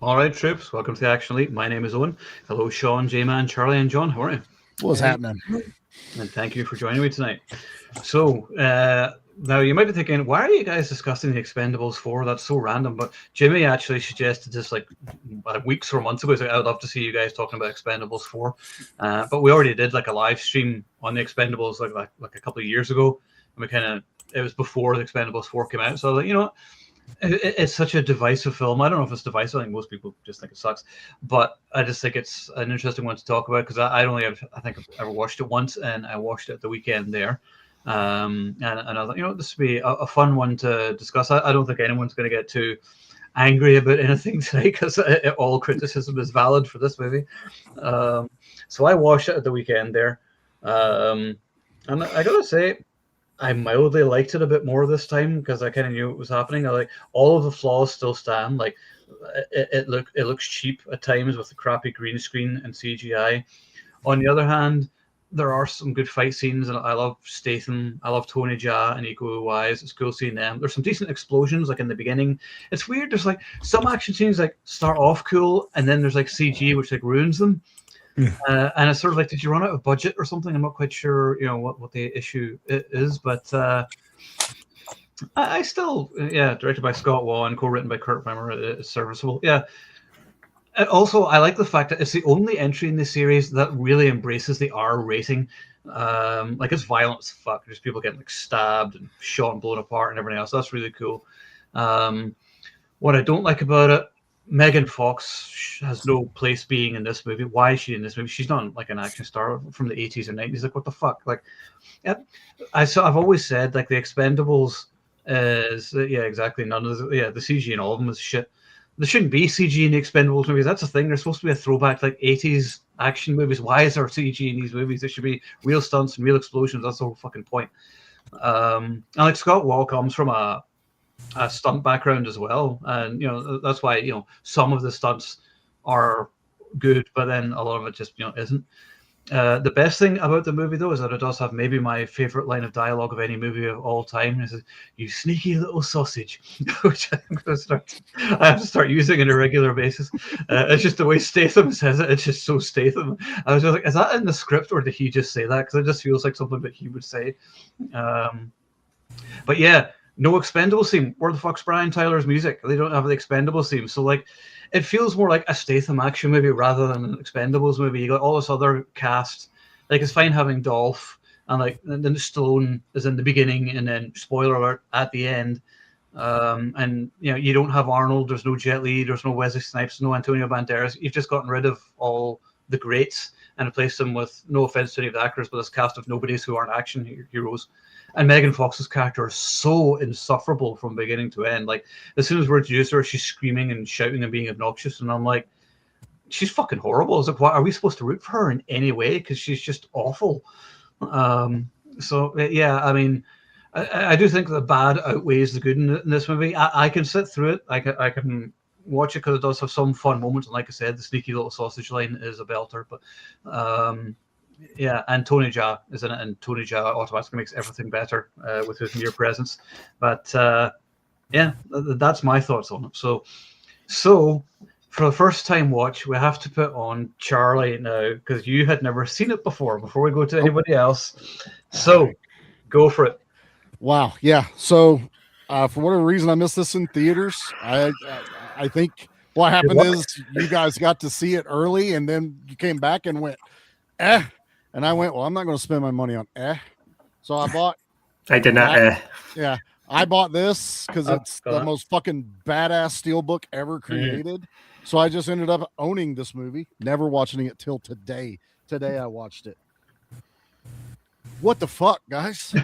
All right, troops, welcome to the Action Elite. My name is Owen. Hello, Sean, J-Man, Charlie, and John. How are you? What's happening? And thank you for joining me tonight. So, now you might be thinking, why are you guys discussing the Expendables 4? That's so random. But Jimmy actually suggested this like weeks or months ago. He's like, I'd love to see you guys talking about Expendables 4. But we already did like a live stream on the Expendables like a couple of years ago. And it was before the Expendables 4 came out. So I was like, you know what? It's such a divisive film. I don't know if it's divisive. I think most people just think it sucks, but I just think it's an interesting one to talk about because I think I've ever watched it once, and I watched it the weekend there. And I thought, you know, this would be a fun one to discuss. I don't think anyone's going to get too angry about anything today because all criticism is valid for this movie. So I watched it at the weekend there, and I gotta say, I mildly liked it a bit more this time because I kind of knew it was happening. I like all of the flaws still stand. Like it looks cheap at times with the crappy green screen and CGI. On the other hand, there are some good fight scenes, and I love Statham. I love Tony Jaa and Iko Uwais. It's cool seeing them. There's some decent explosions, like in the beginning. It's weird. There's like some action scenes like start off cool, and then there's like CG which like ruins them. And it's sort of like, did you run out of budget or something? I'm not quite sure, you know, what the issue is, but I still, directed by Scott Waugh and co-written by Kurt Wimmer, it's serviceable. Yeah. And also, I like the fact that it's the only entry in the series that really embraces the R rating. Like it's violent as fuck. There's people getting like stabbed and shot and blown apart and everything else. That's really cool. What I don't like about it, Megan Fox has no place being in this movie. Why is she in this movie? She's not like an action star from the 80s or 90s. Like, what the fuck? Like, yeah, I've always said, like, the Expendables is, exactly. None of the CG in all of them is shit. There shouldn't be CG in the Expendables movies. That's the thing. They're supposed to be a throwback to like 80s action movies. Why is there CG in these movies? There should be real stunts and real explosions. That's the whole fucking point. And like Scott Wall comes from a stunt background as well, and you know that's why, you know, some of the stunts are good, but then a lot of it just, you know, isn't. The best thing about the movie though is that it does have maybe my favorite line of dialogue of any movie of all time. It says, "You sneaky little sausage," which I have to start using on a regular basis. It's just the way Statham says it. It's just so Statham. I was just like, is that in the script or did he just say that? Because it just feels like something that he would say. But yeah, no Expendables theme. Where the fuck's Brian Tyler's music? They don't have the Expendables theme. So like, it feels more like a Statham action movie rather than an Expendables movie. You got all this other cast. Like, it's fine having Dolph and like then Stallone is in the beginning and then spoiler alert at the end. And you know, you don't have Arnold. There's no Jet Li. There's no Wesley Snipes. No Antonio Banderas. You've just gotten rid of all the greats and replaced them with, no offense to any of the actors, but this cast of nobodies who aren't action heroes. And Megan Fox's character is so insufferable from beginning to end. Like, as soon as we're introduced to her, she's screaming and shouting and being obnoxious. And I'm like, she's fucking horrible. I was like, what, are we supposed to root for her in any way? Because she's just awful. So, yeah, I mean, I do think the bad outweighs the good in this movie. I can sit through it. I can watch it because it does have some fun moments. And like I said, the sneaky little sausage line is a belter. But yeah, and Tony Jaa is in it, and Tony Jaa automatically makes everything better with his mere presence. But yeah, that's my thoughts on it. So for the first time watch, we have to put on Charlie now because you had never seen it before we go to anybody else. So go for it. Wow. Yeah. So for whatever reason, I missed this in theaters. I think what happened is you guys got to see it early, and then you came back and went, and I went, well, I'm not going to spend my money on So I bought. I did not. Yeah. I bought this because it's the most fucking badass steelbook ever created. So I just ended up owning this movie, never watching it till today. Today I watched it. What the fuck, guys?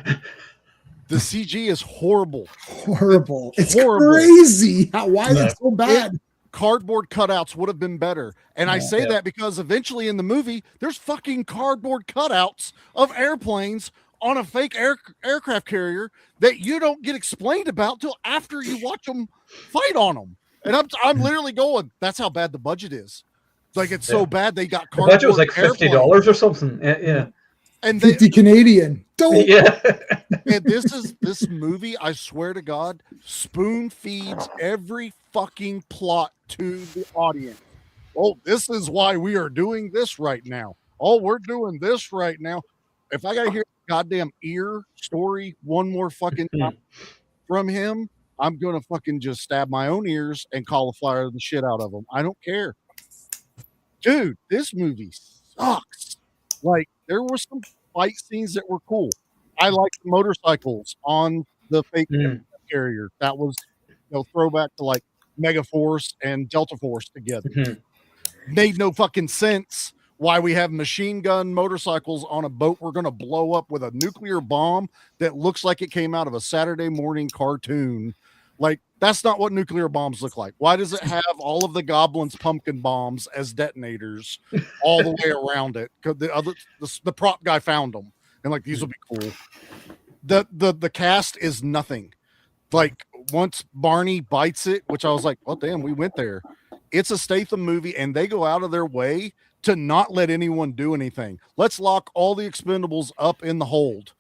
The CG is horrible. Horrible. It's crazy. Why is it so bad? Cardboard cutouts would have been better. And I say that because eventually in the movie, there's fucking cardboard cutouts of airplanes on a fake aircraft carrier that you don't get explained about till after you watch them fight on them. And I'm literally going, that's how bad the budget is. Like, it's so bad they got cardboard. The budget was like $50 or something. Yeah. And 50 Canadian. Don't. Yeah. And this movie, I swear to God, spoon feeds every fucking plot to the audience. Oh, this is why we are doing this right now. Oh, we're doing this right now. If I gotta hear goddamn ear story one more fucking time from him, I'm gonna fucking just stab my own ears and cauliflower the shit out of them. I don't care. Dude, this movie sucks. Like, there were some fight scenes that were cool. I like the motorcycles on the fake carrier. That was, throwback to like Mega Force and Delta Force together. Made no fucking sense why we have machine gun motorcycles on a boat we're going to blow up with a nuclear bomb that looks like it came out of a Saturday morning cartoon. Like, that's not what nuclear bombs look like. Why does it have all of the goblins' pumpkin bombs as detonators all the way around it? Because the prop guy found them and like, these will be cool. The cast is nothing. Like, once Barney bites it, which I was like, oh damn, we went there. It's a Statham movie, and they go out of their way to not let anyone do anything. Let's lock all the Expendables up in the hold.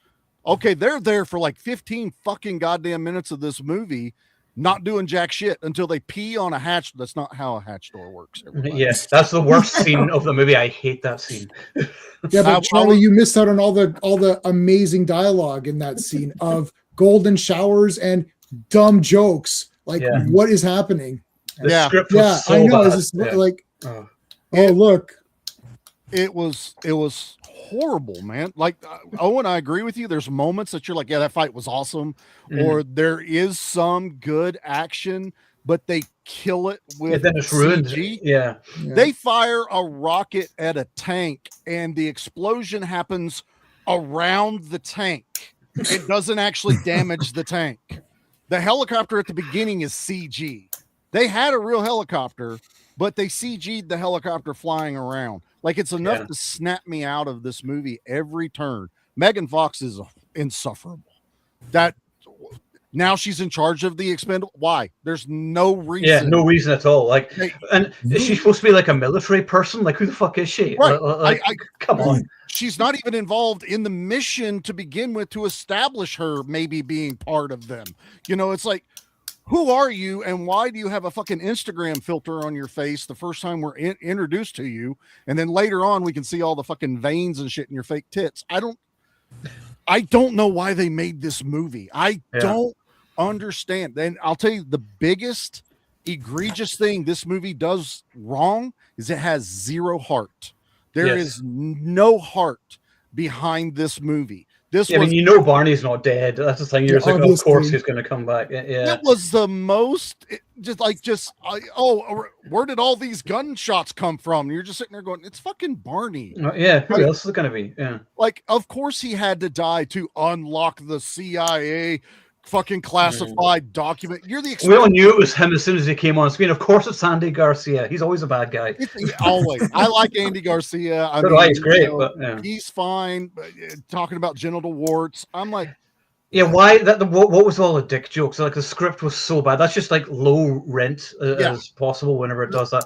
Okay, they're there for like 15 fucking goddamn minutes of this movie, not doing jack shit until they pee on a hatch. That's not how a hatch door works. Yes, that's the worst scene of the movie. I hate that scene. Yeah, but Charlie, you missed out on all the amazing dialogue in that scene of golden showers and dumb jokes. Like, what is happening? The script was so I know. bad. It's just like, look. It was horrible, man. Like, Owen, I agree with you. There's moments that you're like, yeah, that fight was awesome, or there is some good action, but they kill it with then it's ruined. CG. Yeah. They fire a rocket at a tank, and the explosion happens around the tank. It doesn't actually damage the tank. The helicopter at the beginning is CG. They had a real helicopter, but they CG'd the helicopter flying around. Like, it's enough to snap me out of this movie every turn. Megan Fox is insufferable. That now she's in charge of the Expendables. Why? There's no reason. Yeah, no reason at all. Like, and is she supposed to be like a military person? Like, who the fuck is she? Right. Like, come on. She's not even involved in the mission to begin with to establish her maybe being part of them. It's like, who are you, and why do you have a fucking Instagram filter on your face the first time we're introduced to you, and then later on we can see all the fucking veins and shit in your fake tits? I don't know why they made this movie. I don't understand. Then I'll tell you, the biggest egregious thing this movie does wrong is it has zero heart. There is no heart behind this movie. Barney's not dead. That's the thing. You're like, of course he's going to come back. Yeah. It was the most where did all these gunshots come from? And you're just sitting there going, it's fucking Barney. Who else is it going to be? Yeah. Like, of course he had to die to unlock the CIA fucking classified document. We all knew it was him as soon as he came on screen. Of course it's Andy Garcia. He's always a bad guy. Always. I like Andy Garcia. He's great, but he's fine. But, talking about genital warts, I'm like, why what was all the dick jokes? Like, the script was so bad. That's just like low rent as possible whenever it does that.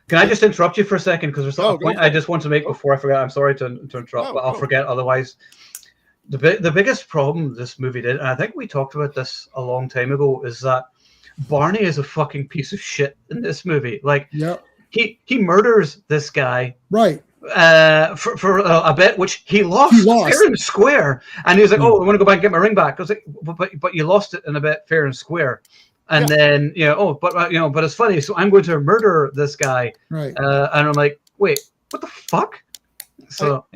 Can I just interrupt you for a second? Because there's a point I just want to make before I forget. I'm sorry to interrupt, but I'll forget otherwise. The biggest problem this movie did, and I think we talked about this a long time ago, is that Barney is a fucking piece of shit in this movie. Like, he murders this guy, right? For a bet which he lost fair and square, and he was like, "Oh, I want to go back and get my ring back." I was like, "But you lost it in a bet fair and square." And then but it's funny. So I'm going to murder this guy, right? And I'm like, "Wait, what the fuck?" So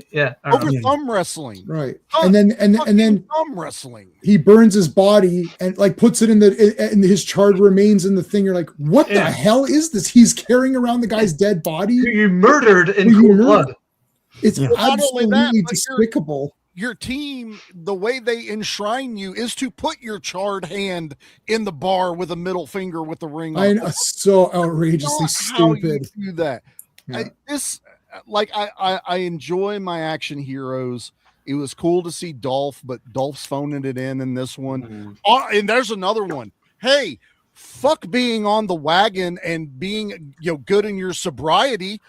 over thumb wrestling, right? And then thumb wrestling. He burns his body and like puts it in his charred remains in the thing. You're like, what the hell is this? He's carrying around the guy's dead body. Who you murdered in cold blood. It's absolutely despicable. Your team, the way they enshrine you is to put your charred hand in the bar with a middle finger with the ring. I know, so outrageously stupid. How you do that? I enjoy my action heroes. It was cool to see Dolph, but Dolph's phoning it in this one. And there's another one. Hey, fuck being on the wagon and being good in your sobriety.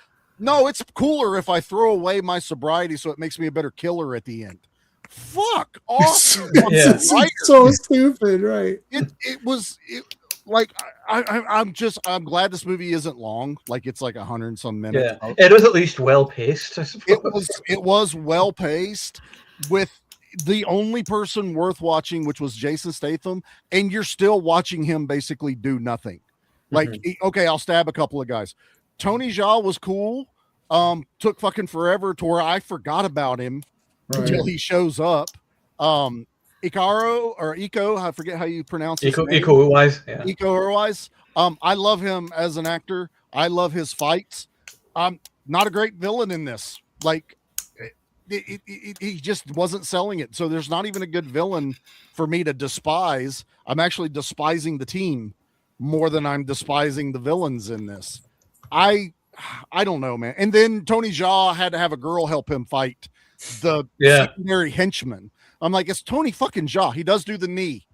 No, it's cooler if I throw away my sobriety so it makes me a better killer at the end. Fuck off. It's so stupid, right? I'm glad this movie isn't long. Like it's like 100 and some minutes. Yeah, it was at least well paced, I suppose. It was well paced with the only person worth watching, which was Jason Statham, and you're still watching him basically do nothing. Like, okay, I'll stab a couple of guys. Tony Jaa was cool. Took fucking forever to where I forgot about him until he shows up. Iko, I forget how you pronounce his name. Iko Uwais. Yeah. Iko Uwais. I love him as an actor. I love his fights. Not a great villain in this. Like, he just wasn't selling it. So there's not even a good villain for me to despise. I'm actually despising the team more than I'm despising the villains in this. I don't know, man. And then Tony Jaa had to have a girl help him fight the secondary henchman. I'm like, it's Tony fucking Jaa. He does do the knee.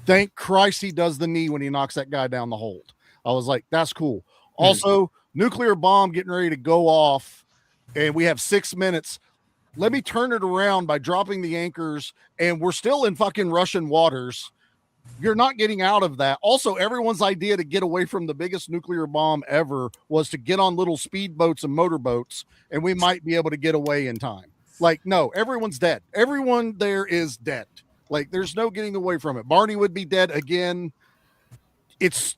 Thank Christ he does the knee when he knocks that guy down the hold. I was like, that's cool. Also, nuclear bomb getting ready to go off, and we have 6 minutes. Let me turn it around by dropping the anchors, and we're still in fucking Russian waters. You're not getting out of that. Also, everyone's idea to get away from the biggest nuclear bomb ever was to get on little speedboats and motorboats, and we might be able to get away in time. Like, no, everyone's dead. Everyone there is dead. Like, there's no getting away from it. Barney would be dead again. It's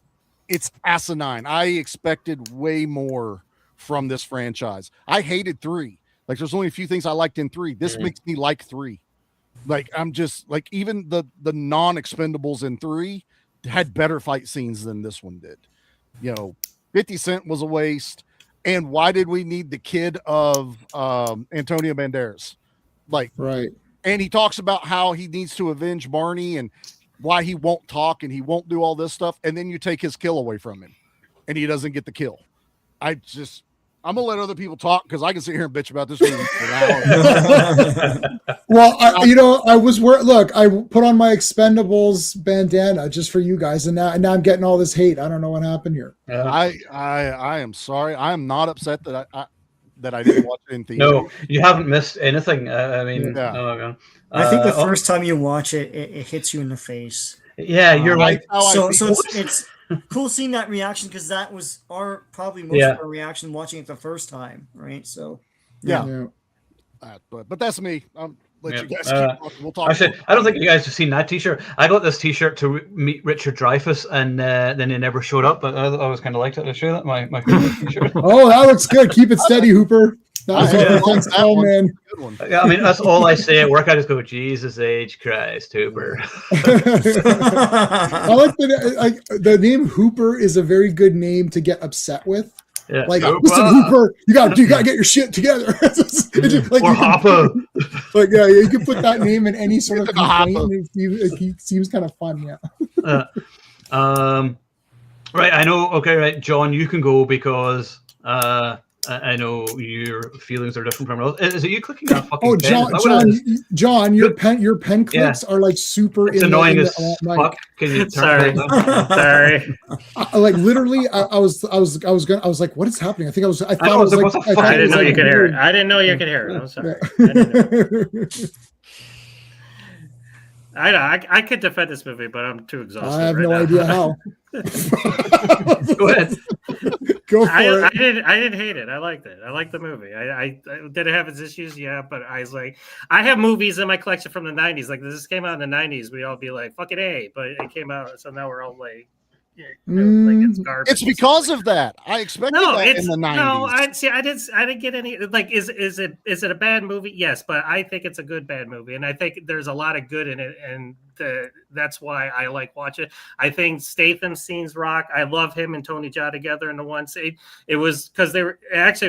asinine. I expected way more from this franchise. I hated 3. Like, there's only a few things I liked in 3. This makes me like 3. Like, I'm just like, even the non-Expendables in 3 had better fight scenes than this one did. 50 Cent was a waste. And why did we need the kid of Antonio Banderas? Like, right. And he talks about how he needs to avenge Barney and why he won't talk and he won't do all this stuff. And then you take his kill away from him and he doesn't get the kill. I'm going to let other people talk because I can sit here and bitch about this movie for hours. Well, I put on my Expendables bandana just for you guys, and now I'm getting all this hate. I don't know what happened here. I am sorry. I am not upset that I didn't watch it in theater. No, you haven't missed anything. I mean, I think the first time you watch it, it hits you in the face. Yeah, you're right. So it's cool seeing that reaction because that was probably most of our reaction watching it the first time, right? So but that's me. Let you guys keep talking. We'll talk. Actually, I don't think you guys have seen that T-shirt. I got this T-shirt to meet Richard Dreyfuss, and then he never showed up. But I always kind of liked it. I show that my T-shirt. Oh, that looks good. Keep it steady, Hooper. Thanks, man. Yeah, I mean that's all I say at work. I just go, Jesus H Christ, Hooper. I like the name Hooper is a very good name to get upset with. Yeah. Like, listen, Hooper, you got to get your shit together. Or Hopper. Like, you can put that name in any sort of complaint. It seems kind of fun, Right, I know. Okay, right, John, you can go because I know your feelings are different from us. Is it you clicking on fucking pen? John, your pen clicks are like super. It's annoying as fuck. Can you turn Sorry. Like literally, I was like, what is happening? I didn't know you could hear it. I didn't know you could hear it. I'm sorry. I could defend this movie, but I'm too exhausted. I have no idea how. Go ahead. Go for it. I didn't hate it. I liked it. I liked the movie. I did it have its issues? Yeah, but I was like, I have movies in my collection from the 90s. Like, this came out in the 90s. We'd all be like, fucking A. But it came out, so now we're all like, it's garbage. It's because of that. I expected that in the 90s. No, I didn't get any. Like, is it a bad movie? Yes, but I think it's a good bad movie, and I think there's a lot of good in it, and that's why I like watching it. I think Statham scenes rock. I love him and Tony Jaa together in the one scene. It was because they were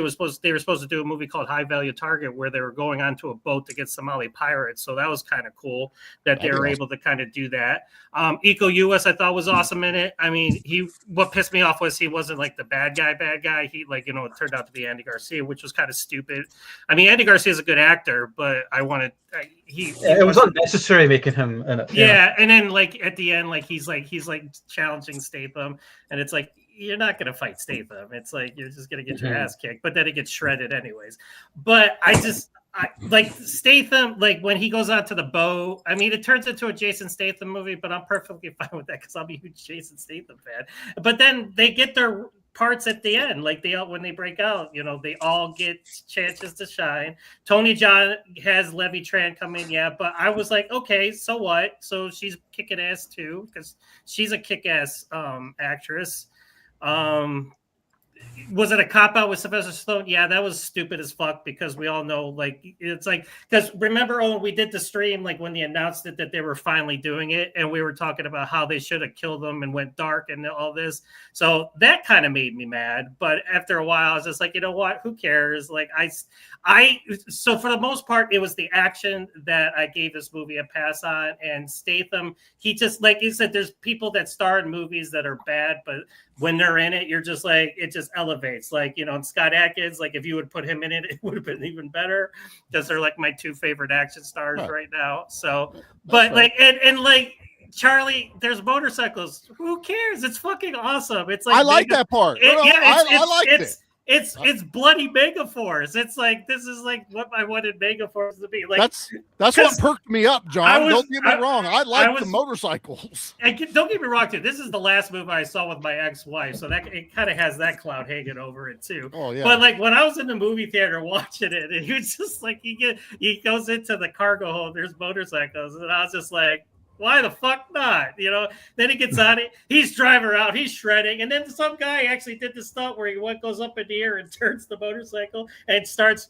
supposed to do a movie called High Value Target where they were going onto a boat to get Somali pirates. So that was kind of cool that they were able to kind of do that. Iko Uwais I thought was awesome in it. I mean, what pissed me off was he wasn't like the bad guy. He it turned out to be Andy Garcia, which was kind of stupid. I mean, Andy Garcia is a good actor, but it was unnecessary making him in it. Yeah, and then like at the end, like he's challenging Statham, and it's like you're not going to fight Statham. It's like you're just going to get your ass kicked, but then it gets shredded anyways. But I like Statham, like when he goes onto the boat. I mean, it turns into a Jason Statham movie, but I'm perfectly fine with that because I'm a huge Jason Statham fan. But then they get their parts at the end, like when they break out, they all get chances to shine. Tony Jaa has Levy Tran come in, but I was like, okay, so what? So she's kicking ass too because she's a kick-ass actress. Was it a cop out with Sylvester Stallone? Yeah, that was stupid as fuck because we all know, like, it's like, because remember, we did the stream, like, when they announced it that they were finally doing it, and we were talking about how they should have killed them and went dark and all this. So that kind of made me mad. But after a while, I was just like, you know what? Who cares? Like, so for the most part, it was the action that I gave this movie a pass on. And Statham, he just, like you said, there's people that star in movies that are bad, but when they're in it, you're just like, it just elevates. Like, and Scott Adkins, like if you would put him in it, it would have been even better because they're like my two favorite action stars right now. So, but like, and like Charlie, there's motorcycles. Who cares? It's fucking awesome. It's like, I like that part. I liked it. It's bloody Megaforce. It's like, this is like what I wanted Megaforce to be. Like that's what perked me up, John. Don't get me wrong. I like the motorcycles. And don't get me wrong, too. This is the last movie I saw with my ex-wife, so that it kind of has that cloud hanging over it too. Oh yeah. But like when I was in the movie theater watching it, and he was just like, he goes into the cargo hold. There's motorcycles, and I was just like, why the fuck not? Then he gets on it. He's driving around. He's shredding. And then some guy actually did the stunt where he goes up in the air and turns the motorcycle and starts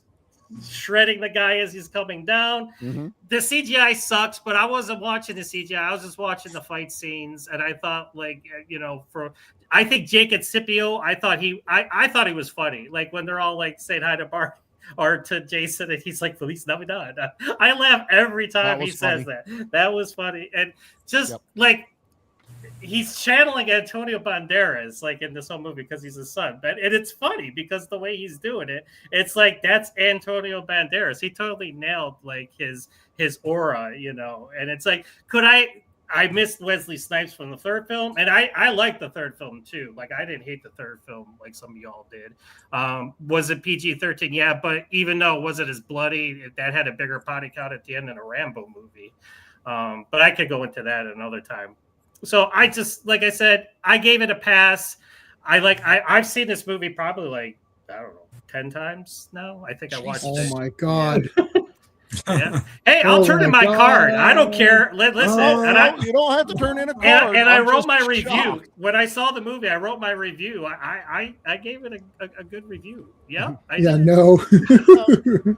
shredding the guy as he's coming down. Mm-hmm. The CGI sucks, but I wasn't watching the CGI. I was just watching the fight scenes. And I thought, like, I think Jacob Scipio, I thought he was funny. Like when they're all like saying hi to Bart or to Jason, and he's like, "Feliz Navidad." I laugh every time he says that. That was funny, and just like he's channeling Antonio Banderas, like in this whole movie because he's his son. And it's funny because the way he's doing it, it's like that's Antonio Banderas. He totally nailed like his aura, And it's like, I missed Wesley Snipes from the third film, and I liked the third film too. Like I didn't hate the third film like some of y'all did. Was it PG-13? Yeah, but even though it wasn't as bloody, that had a bigger body count at the end than a Rambo movie. But I could go into that another time. So I just, like I said, I gave it a pass. I've seen this movie probably like, I don't know, 10 times now. I think I watched it. Oh my God. Yeah. Hey, I'll turn in my card. I don't care. Listen, you don't have to turn in a card. And I wrote my review when I saw the movie. I wrote my review. I gave it a good review. Yeah. No.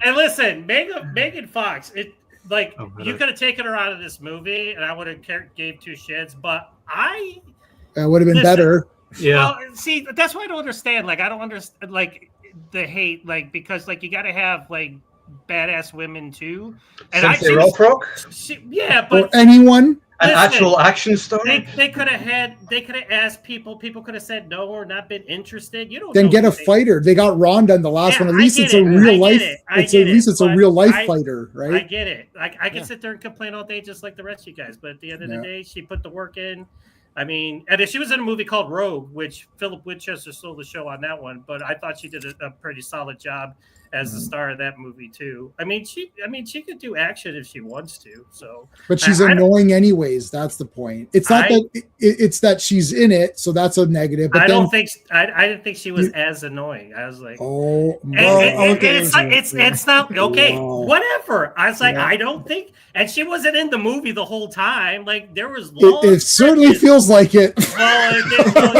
And listen, Megan Fox. You could have taken her out of this movie, and I would have gave two shits. But that would have been better. Yeah. Well, see, that's why I don't understand. Like, I don't understand like the hate. Like, because like you got to have like badass women too, and or anyone, an actual action star. They could have asked people could have said no or not been interested. Then get a fighter. They got Ronda in the last one. At least it's a real life. It's a real life fighter, right? I get it. I can sit there and complain all day just like the rest of you guys, but at the end of the day, she put the work in. I mean, and if she was in a movie called Rogue, which Philip Winchester stole the show on that one, but I thought she did a pretty solid job as the star of that movie too. I mean, she could do action if she wants to. So, but she's annoying anyways. That's the point. It's not it's that she's in it, so that's a negative. But I didn't think she was as annoying. I was like, it's not okay. Whoa. Whatever. I was like, I don't think, and she wasn't in the movie the whole time. Like there was long. It certainly feels like it. Well, you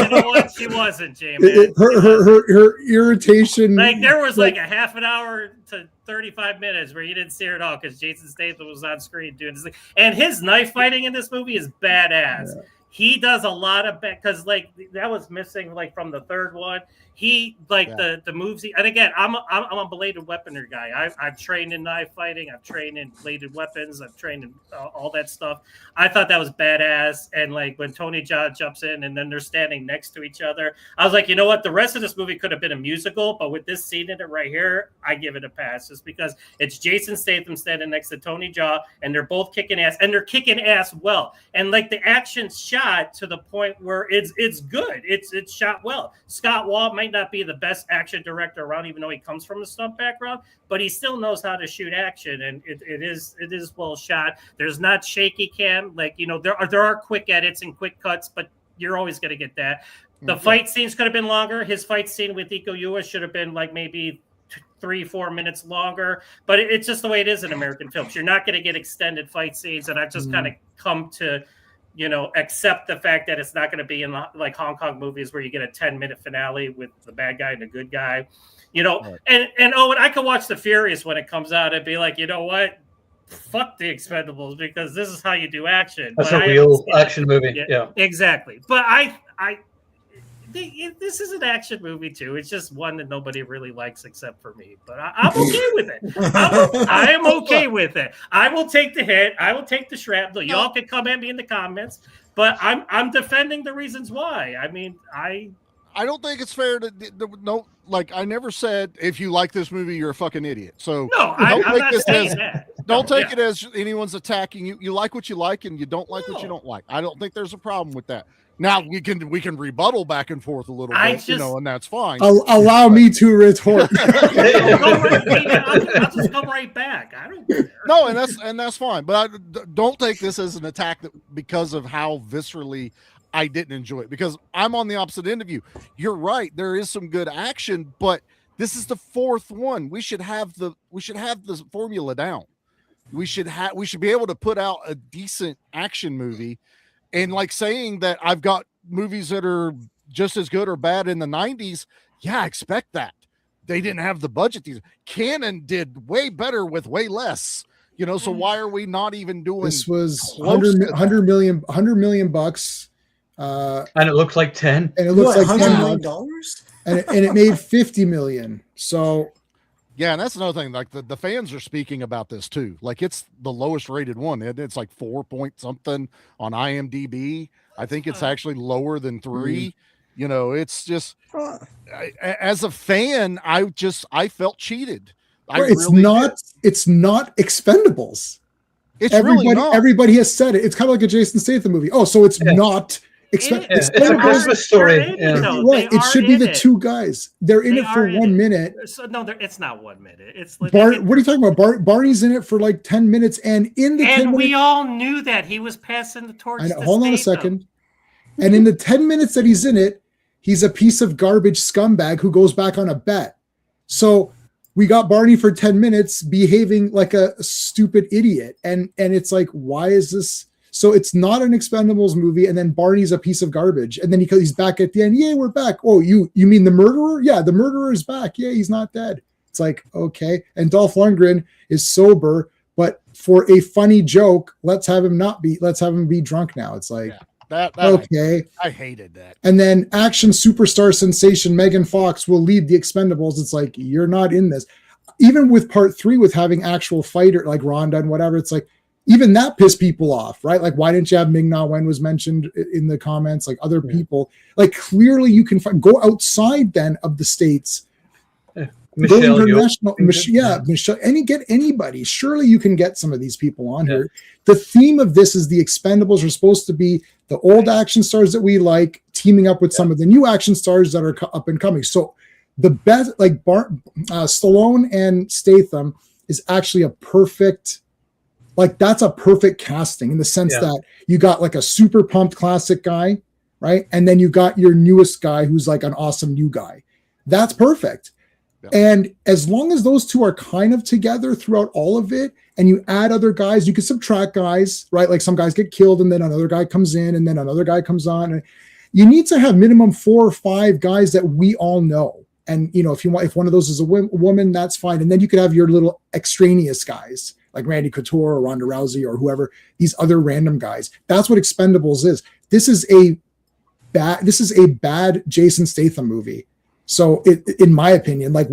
know what? She wasn't, Jamie. Her irritation. Like there was like a half an hour to 35 minutes where you didn't see her at all because Jason Statham was on screen doing this thing. And his knife fighting in this movie is badass. Yeah. He does a lot of because like that was missing like from the third one. He the moves. And again, I'm a bladed weaponer guy. I've trained in knife fighting. I've trained in bladed weapons. I've trained in all that stuff. I thought that was badass. And like when Tony Jaa jumps in and then they're standing next to each other, I was like, you know what? The rest of this movie could have been a musical, but with this scene in it right here, I give it a pass just because it's Jason Statham standing next to Tony Jaa and they're both kicking ass and they're kicking ass well. And like the action shot shot to the point where it's good. It's shot well. Scott Wall might not be the best action director around, even though he comes from a stunt background, but he still knows how to shoot action, and it is well shot. There's not shaky cam, like, you know, there are quick edits and quick cuts, but you're always going to get that. The fight scenes could have been longer. His fight scene with Iko Uwais should have been like maybe 3-4 minutes longer, but it's just the way it is in American films. You're not going to get extended fight scenes, and I've just kind of come to, you know, accept the fact that it's not going to be in like Hong Kong movies where you get a 10-minute finale with the bad guy and the good guy, you know. Right. And Owen, I could watch The Furious when it comes out and be like, you know what, fuck the Expendables, because this is how you do action. That's a real action movie. Yeah, exactly. But this is an action movie too. It's just one that nobody really likes except for me. But I'm okay with it. I am okay with it. I will take the hit. I will take the shrapnel. Y'all can come at me in the comments, but I'm defending the reasons why. I mean, I don't think it's fair to no. Like, I never said if you like this movie, you're a fucking idiot. So no, I'm not saying that. Don't take it as anyone's attacking you. You like what you like, and you don't like what you don't like. I don't think thejust a problem with that. Now we can rebuttal back and forth a little bit, you know, and that's fine. Allow me to retort. I'll just come right back. I don't care. No, and that's fine. But don't take this as an attack because of how viscerally I didn't enjoy it, because I'm on the opposite end of you. You're right. There is some good action, but this is the fourth one. We should have the formula down. We should be able to put out a decent action movie. And like saying that I've got movies that are just as good or bad in the 90s, yeah, I expect that. They didn't have the budget. Cannon did way better with way less, you know, so why are we not even doing this? Was 100 million bucks. And it looks like 10. And it looks like $100 million? And it made 50 million. So yeah, and that's another thing. Like the fans are speaking about this too. Like, it's the lowest rated one. It's like 4 point something on IMDb. I think it's actually lower than 3. You know, it's just as a fan, I felt cheated. It's not Expendables. It's really not. Everybody has said it. It's kind of like a Jason Statham movie. Oh, so it's not. It's a Christmas story. Right. It should be the two guys. They're in it for 1 minute. So no, it's not 1 minute. It's like what are you talking about? Barney's in it for like 10 minutes, and in the 10 minutes, we all knew that he was passing the torch. Hold on a second. And in the 10 minutes that he's in it, he's a piece of garbage scumbag who goes back on a bet. So we got Barney for 10 minutes behaving like a stupid idiot, and it's like, why is this? So it's not an Expendables movie, and then Barney's a piece of garbage, and then he's back at the end. Yeah, we're back. Oh, you mean the murderer? Yeah, the murderer is back. Yeah, he's not dead. It's like, okay. And Dolph Lundgren is sober, but for a funny joke, let's have him be drunk now. It's like, that okay. I hated that. And then action superstar sensation Megan Fox will lead the Expendables. It's like, you're not in this. Even with part 3, with having actual fighter like Ronda and whatever, it's like, even that pissed people off, right? Like, why didn't you have Ming-Na Wen was mentioned in the comments, like other people. Like, clearly you can go outside then of the States. Michelle, go international. Michelle, get anybody. Surely you can get some of these people on here. The theme of this is the Expendables are supposed to be the old action stars that we like teaming up with some of the new action stars that are up and coming. So the best, like Stallone and Statham is actually a perfect, like, that's a perfect casting in the sense that you got like a super pumped classic guy, right? And then you got your newest guy who's like an awesome new guy. That's perfect. Yeah. And as long as those two are kind of together throughout all of it, and you add other guys, you can subtract guys, right? Like some guys get killed and then another guy comes in and then another guy comes on. And you need to have minimum 4 or 5 guys that we all know. And, you know, if one of those is a woman, that's fine. And then you could have your little extraneous guys like Randy Couture or Ronda Rousey or whoever, these other random guys. That's what Expendables is. This is a bad Jason Statham movie. So in my opinion, like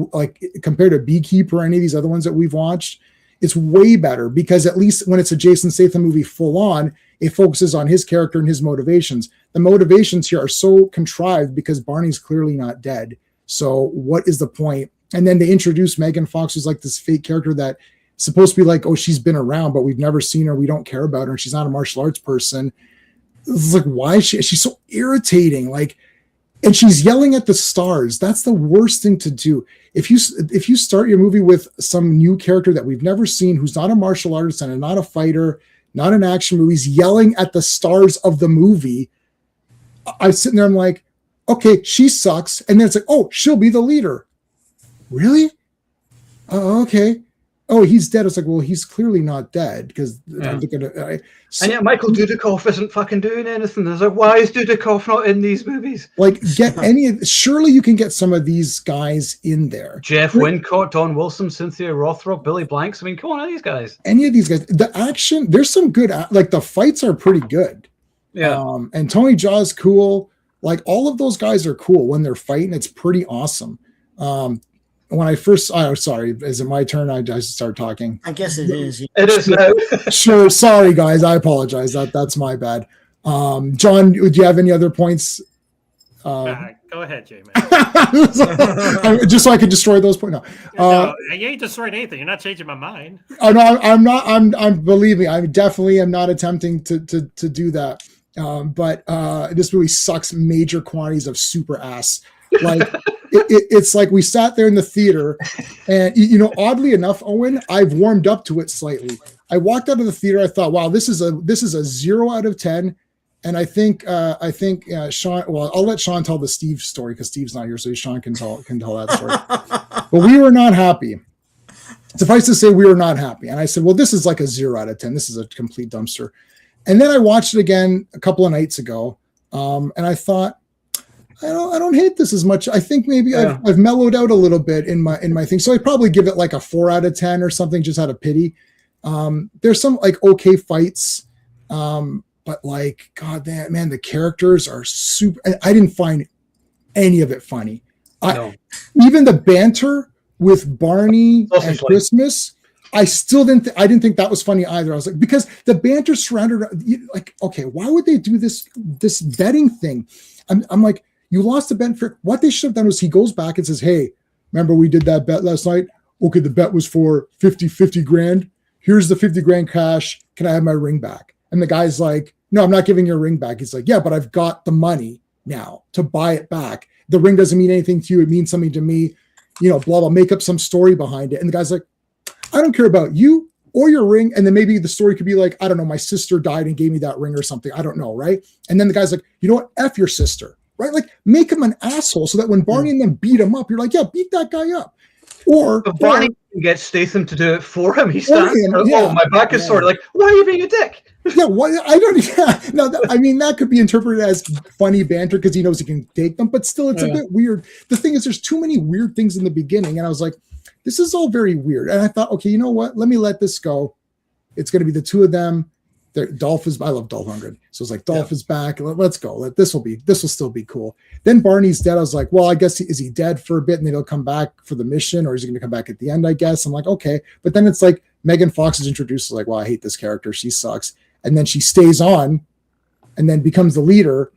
compared to Beekeeper or any of these other ones that we've watched, it's way better, because at least when it's a Jason Statham movie full on, it focuses on his character and his motivations. The motivations here are so contrived because Barney's clearly not dead. So what is the point? And then they introduce Megan Fox, who's like this fake character that supposed to be like, oh, she's been around, but we've never seen her. We don't care about her. And she's not a martial arts person. It's like, why is she's so irritating? Like, and she's yelling at the stars. That's the worst thing to do. If you start your movie with some new character that we've never seen, who's not a martial artist and not a fighter, not an action movie, he's yelling at the stars of the movie. I'm sitting there, I'm like, okay, she sucks. And then it's like, oh, she'll be the leader. Really? Oh, okay. Oh, he's dead. It's like, well, he's clearly not dead because and yet Michael Dudikoff isn't fucking doing anything. There's like, why is Dudikoff not in these movies? Like, surely you can get some of these guys in there. Jeff Wincott, Don Wilson, Cynthia Rothrock, Billy Blanks. I mean, come on, these guys. Any of these guys. The action, there's some good, like the fights are pretty good. Yeah. And Tony Jaa's cool. Like all of those guys are cool when they're fighting. It's pretty awesome. When I first, sorry, is it my turn? I just start talking. I guess it is. It is now. Sure. Sorry, guys. I apologize. That's my bad. John, do you have any other points? Go ahead, Jay, man. Just so I could destroy those points. No, you ain't destroyed anything. You're not changing my mind. Oh no, I'm not. I'm believe me. I definitely am not attempting to do that. But this movie sucks major quantities of super ass. Like it's like we sat there in the theater, and oddly enough, Owen, I've warmed up to it slightly. I walked out of the theater. I thought, wow, this is a 0 out of 10. And I think Sean. Well, I'll let Sean tell the Steve story because Steve's not here, so Sean can tell that story. But we were not happy. Suffice to say, we were not happy. And I said, well, this is like a 0 out of 10. This is a complete dumpster. And then I watched it again a couple of nights ago, and I thought, I don't hate this as much. I think maybe I've mellowed out a little bit in my thing. So I'd probably give it like a 4 out of 10 or something, just out of pity. There's some like okay fights, but like, God damn, man, the characters are super. I didn't find any of it funny. Even the banter with Barney and Christmas, I still didn't. I didn't think that was funny either. I was like, because the banter surrounded, like, okay, why would they do this betting thing? I'm like, you lost a bet for what they should have done was he goes back and says, hey, remember we did that bet last night? Okay, the bet was for 50 grand. Here's the 50 grand cash. Can I have my ring back? And the guy's like, no, I'm not giving your ring back. He's like, yeah, but I've got the money now to buy it back. The ring doesn't mean anything to you. It means something to me. Blah, blah, make up some story behind it. And the guy's like, I don't care about you or your ring. And then maybe the story could be like, I don't know, my sister died and gave me that ring or something. I don't know, right? And then the guy's like, you know what? F your sister, right? Like, make him an asshole so that when Barney and them beat him up, you're like, yeah, beat that guy up. But Barney gets Statham to do it for him. He stands there, oh, my back is sort of like, why are you being a dick? Yeah, I don't. Yeah, no. That could be interpreted as funny banter because he knows he can take them, but still, it's a bit weird. The thing is, there's too many weird things in the beginning, and I was like, this is all very weird. And I thought, okay, you know what? Let me let this go. It's going to be the two of them. Dolph is. I love Dolph Lundgren, so it's like Dolph is back. Let's go. This will still be cool. Then Barney's dead. I was like, well, I guess is he dead for a bit, and then he'll come back for the mission, or is he going to come back at the end? I guess. I'm like, okay, but then it's like Megan Fox is introduced. Like, well, I hate this character. She sucks. And then she stays on and then becomes the leader.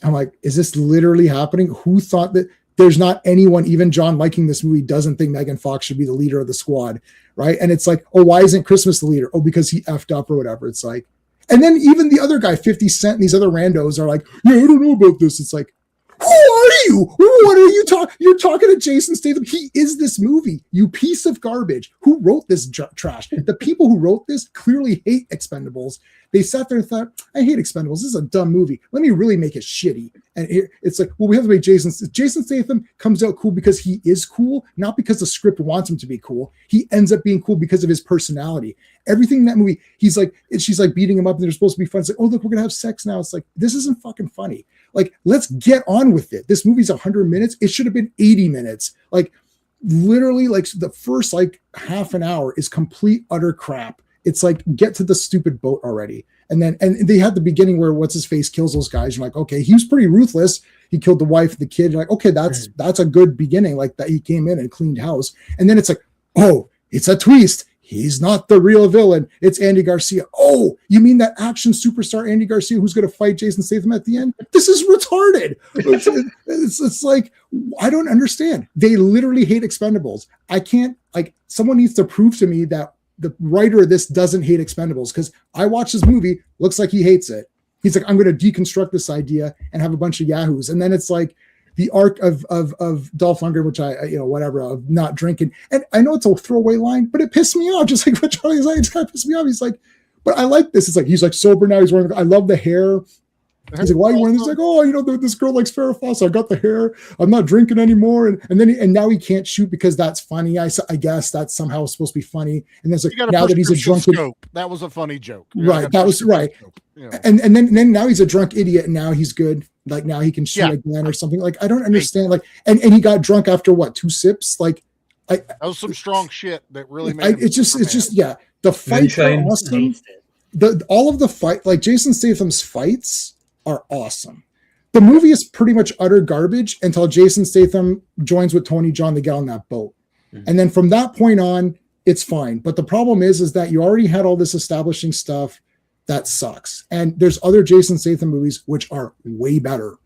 I'm like, is this literally happening? Who thought that? There's not anyone, even John liking this movie, doesn't think Megan Fox should be the leader of the squad, right? And it's like, oh, why isn't Christmas the leader? Oh, because he effed up or whatever. It's like, and then even the other guy, 50 Cent, and these other randos are like, yeah, I don't know about this. It's like, who are you? What are you talking? You're talking to Jason Statham. He is this movie, you piece of garbage. Who wrote this trash? The people who wrote this clearly hate Expendables. They sat there and thought, I hate Expendables. This is a dumb movie. Let me really make it shitty. And it's like, well, we have to make Jason Statham comes out cool because he is cool, not because the script wants him to be cool. He ends up being cool because of his personality. Everything in that movie, she's like beating him up and they're supposed to be fun. It's like, oh, look, we're going to have sex now. It's like, this isn't fucking funny. Like, let's get on with it. This movie's 100 minutes. It should have been 80 minutes. Like, literally, like the first like half an hour is complete utter crap. It's like, get to the stupid boat already. And they had the beginning where what's his face kills those guys. You're like, okay, he was pretty ruthless. He killed the wife, the kid. You're like, okay, that's a good beginning. Like that he came in and cleaned house. And then it's like, oh, it's a twist. He's not the real villain. It's Andy Garcia. Oh, you mean that action superstar Andy Garcia who's going to fight Jason Statham at the end? This is retarded. It's like, I don't understand. They literally hate Expendables. I can't, like, someone needs to prove to me that the writer of this doesn't hate Expendables because I watched this movie, looks like he hates it. He's like, I'm going to deconstruct this idea and have a bunch of yahoos. And then it's like the arc of Dolph Lundgren, which I whatever, of not drinking. And I know it's a throwaway line, but it pissed me off. Just like what Charlie's like, it's kind of pissed me off. He's like, but I like this. It's like, he's like sober now. He's wearing, I love the hair. He's like, why are you wearing this? He's like, oh, this girl likes Farrah Fawcett. So I got the hair. I'm not drinking anymore. And now he can't shoot because that's funny. I guess that's somehow supposed to be funny. And then it's like, now that he's a drunk scope. That was a funny joke. Right. That was right. Yeah. And then now he's a drunk idiot and now he's good. Like now he can shoot again or something. Like, I don't understand. Like, and he got drunk after what, 2 sips? Like, that was some strong shit that really made it's just the fights are awesome. All of the fight, like Jason Statham's fights are awesome. The movie is pretty much utter garbage until Jason Statham joins with Tony Jaa to get on that boat. And then from that point on, it's fine. But the problem is that you already had all this establishing stuff that sucks. And there's other Jason Statham movies which are way better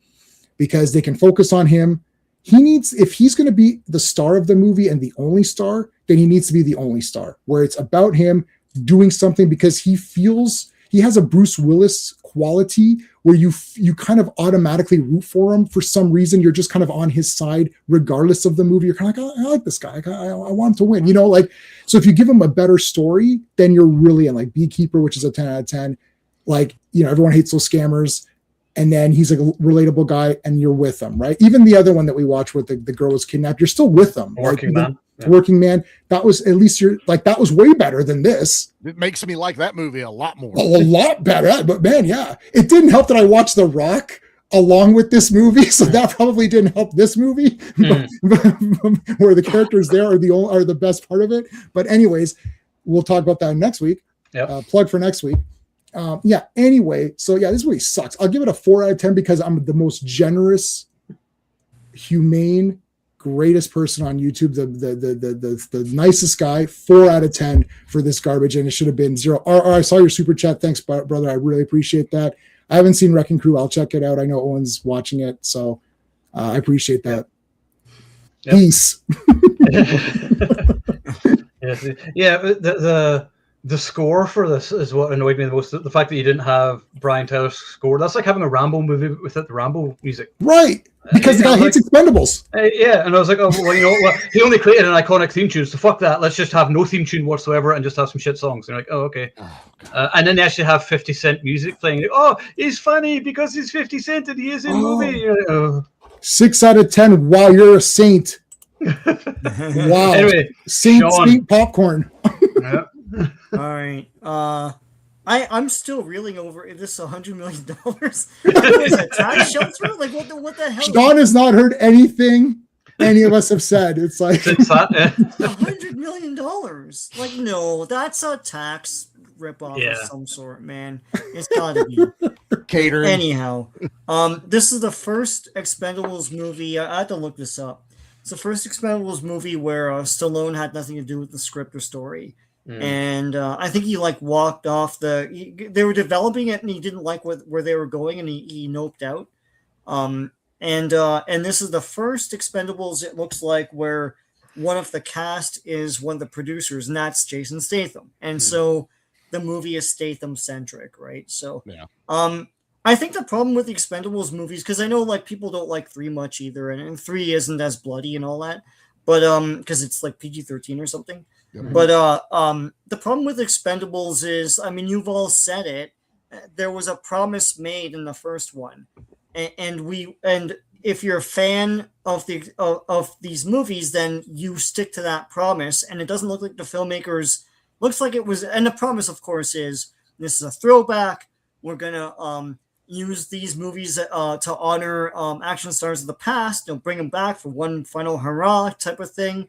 because they can focus on him. If he's going to be the star of the movie and the only star, then he needs to be the only star, where it's about him doing something because he feels he has a Bruce Willis quality where you kind of automatically root for him for some reason. You're just kind of on his side regardless of the movie. You're kind of like, I like this guy. I want him to win, like, so if you give him a better story, then you're really in. Like Beekeeper, which is a 10 out of 10. Like, everyone hates those scammers. And then he's like a relatable guy and you're with him, right? Even the other one that we watched with the girl was kidnapped, you're still with them. Working Man. Working Man. That was at least that was way better than this. It makes me like that movie a lot more. A lot better. But man, yeah. It didn't help that I watched The Rock along with this movie. So that probably didn't help this movie. Where the characters there are the best part of it. But anyways, we'll talk about that next week. Yep. Plug for next week. Anyway, so this movie sucks. I'll give it a 4 out of 10 because I'm the most generous, humane, greatest person on YouTube, the nicest guy. 4 out of 10 for this garbage, and it should have been 0. I saw your super chat. Thanks, brother. I really appreciate that. I haven't seen Wrecking Crew. I'll check it out. I know Owen's watching it, so I appreciate that. Yep. Peace. The score for this is what annoyed me the most. The fact that you didn't have Brian Tyler's score. That's like having a Rambo movie without the Rambo music. Right. Because the guy hates Expendables. And I was like, he only created an iconic theme tune, so fuck that. Let's just have no theme tune whatsoever and just have some shit songs. And you're like, oh, okay. And then they actually have 50 Cent music playing. Oh, he's funny because he's 50 Cent and he is in movie. 6 out of 10. Wow, you're a saint. Wow. Anyway, Saint popcorn. Yeah. All right. I'm still reeling over this $100 million. Was a tax shelter? Like what the hell? Sean has not heard anything any of us have said. It's like $100 million. Like, no, that's a tax ripoff of some sort, man. It's gotta be catering. Anyhow, this is the first Expendables movie. I had to look this up. It's the first Expendables movie where Stallone had nothing to do with the script or story. And I think he walked off they were developing it and he didn't like where they were going and he noped out. And this is the first Expendables, it looks like, where one of the cast is one of the producers, and that's Jason Statham. And so the movie is Statham centric, right? So I think the problem with the Expendables movies, because I know people don't like 3 much either, and 3 isn't as bloody and all that, but because it's like PG-13 or something. But the problem with Expendables is, I mean, you've all said it. There was a promise made in the first one, and if you're a fan of these movies, then you stick to that promise. And it doesn't look like the filmmakers looks like it was. And the promise, of course, is this is a throwback. We're gonna use these movies to honor action stars of the past. Bring them back for one final hurrah type of thing.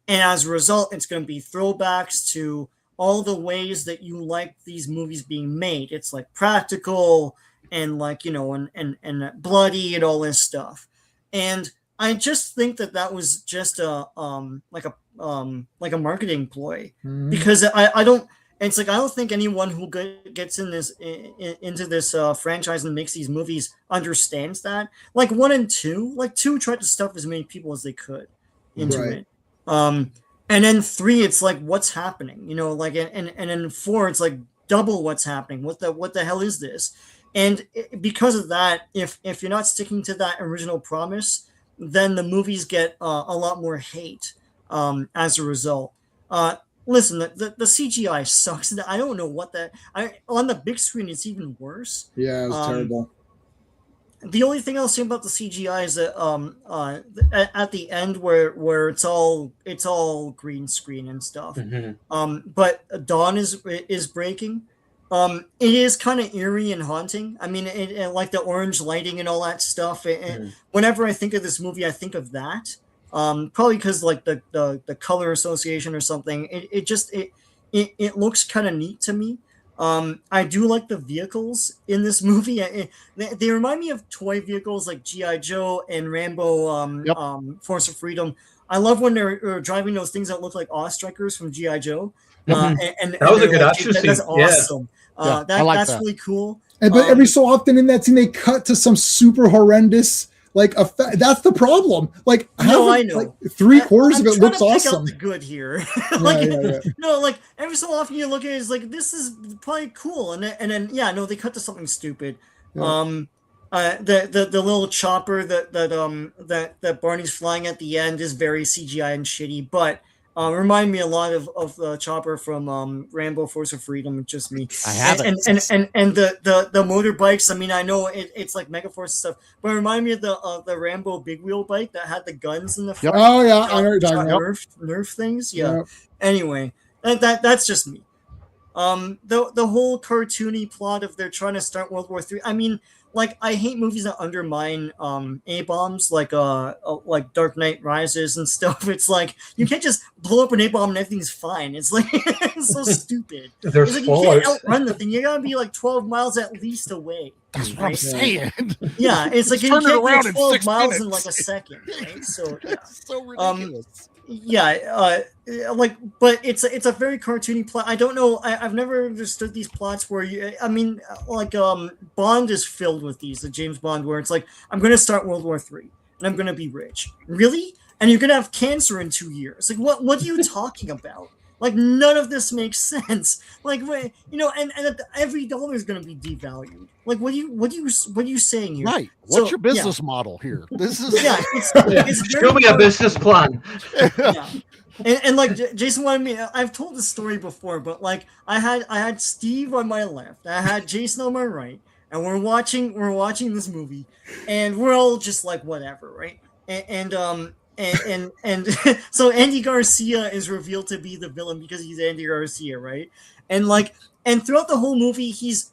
And as a result, it's going to be throwbacks to all the ways that you like these movies being made. It's like practical and and bloody and all this stuff. And I just think that was just a marketing ploy, because I don't. It's like I don't think anyone who gets into this franchise and makes these movies understands that. Like 1 and 2, 2 tried to stuff as many people as they could into it. And then 3, it's like, what's happening? And then 4, it's like double what's happening. What the hell is this? And because of that, if you're not sticking to that original promise, then the movies get a lot more hate as a result. Listen, the CGI sucks. I don't know what that. On the big screen, it's even worse. Yeah, it was terrible. The only thing I'll say about the CGI is that at the end where it's all green screen and stuff. But dawn is breaking. It is kind of eerie and haunting. I mean, it like the orange lighting and all that stuff. Whenever I think of this movie, I think of that. Probably because like the color association or something. It looks kind of neat to me. I do like the vehicles in this movie. They remind me of toy vehicles like G.I. Joe and Rambo, Force of Freedom. I love when they're driving those things that look like Awe Strikers from G.I. Joe. And that was a good action scene. That's awesome. Yeah, that's really cool. But every so often in that scene, they cut to some super horrendous effect. That's the problem. Like, I know. Like 3/4 of it looks awesome. The good here. Yeah. No, like every so often you look at it, it's like this is probably cool, and then they cut to something stupid. Yeah. The little chopper that Barney's flying at the end is very CGI and shitty, but remind me a lot of the chopper from Rambo Force of Freedom. Just me. I haven't. And the motorbikes. I mean, I know it's like Megaforce stuff, but remind me of the Rambo big wheel bike that had the guns in the front. Oh yeah, I know what you're talking about. Nerf things. Yeah. Yep. Anyway, that's just me. The whole cartoony plot of they're trying to start World War III. I mean, like, I hate movies that undermine A-bombs, like Dark Knight Rises and stuff. It's like, you can't just blow up an A-bomb and everything's fine. It's like, it's so stupid. There's it's like, you can't outrun the thing. You gotta be like 12 miles at least away. That's what I'm saying. Yeah, it's like, you Turn it can't around get in 12 6 miles minutes. in like a second, right? So, yeah. It's so ridiculous. But it's a very cartoony plot. I don't know. I've never understood these plots where Bond is filled with these. The James Bond, where it's like, I'm going to start World War III and I'm going to be rich. Really? And you're going to have cancer in 2 years. Like, what are you talking about? Like, none of this makes sense. Like, and every dollar is going to be devalued. Like, what are you saying here? Right. What's your business model here? This is it's show me a business plan. Yeah. And like Jason wanted me. I've told this story before, but like I had Steve on my left, I had Jason on my right, and we're watching this movie, and we're all just like whatever, right? And so Andy Garcia is revealed to be the villain because he's Andy Garcia, right? And throughout the whole movie, he's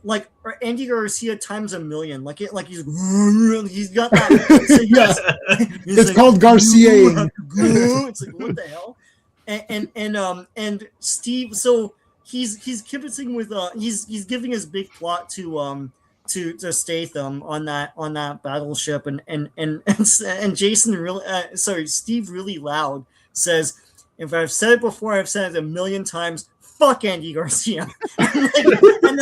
like Andy Garcia times a million. He's got that. It's called Garcia. It's like, what the hell? And Steve, so he's kibitzing with he's giving his big plot to Statham on that battleship, and Jason Steve really loud says, if I've said it before, I've said it a million times. Fuck Andy Garcia. And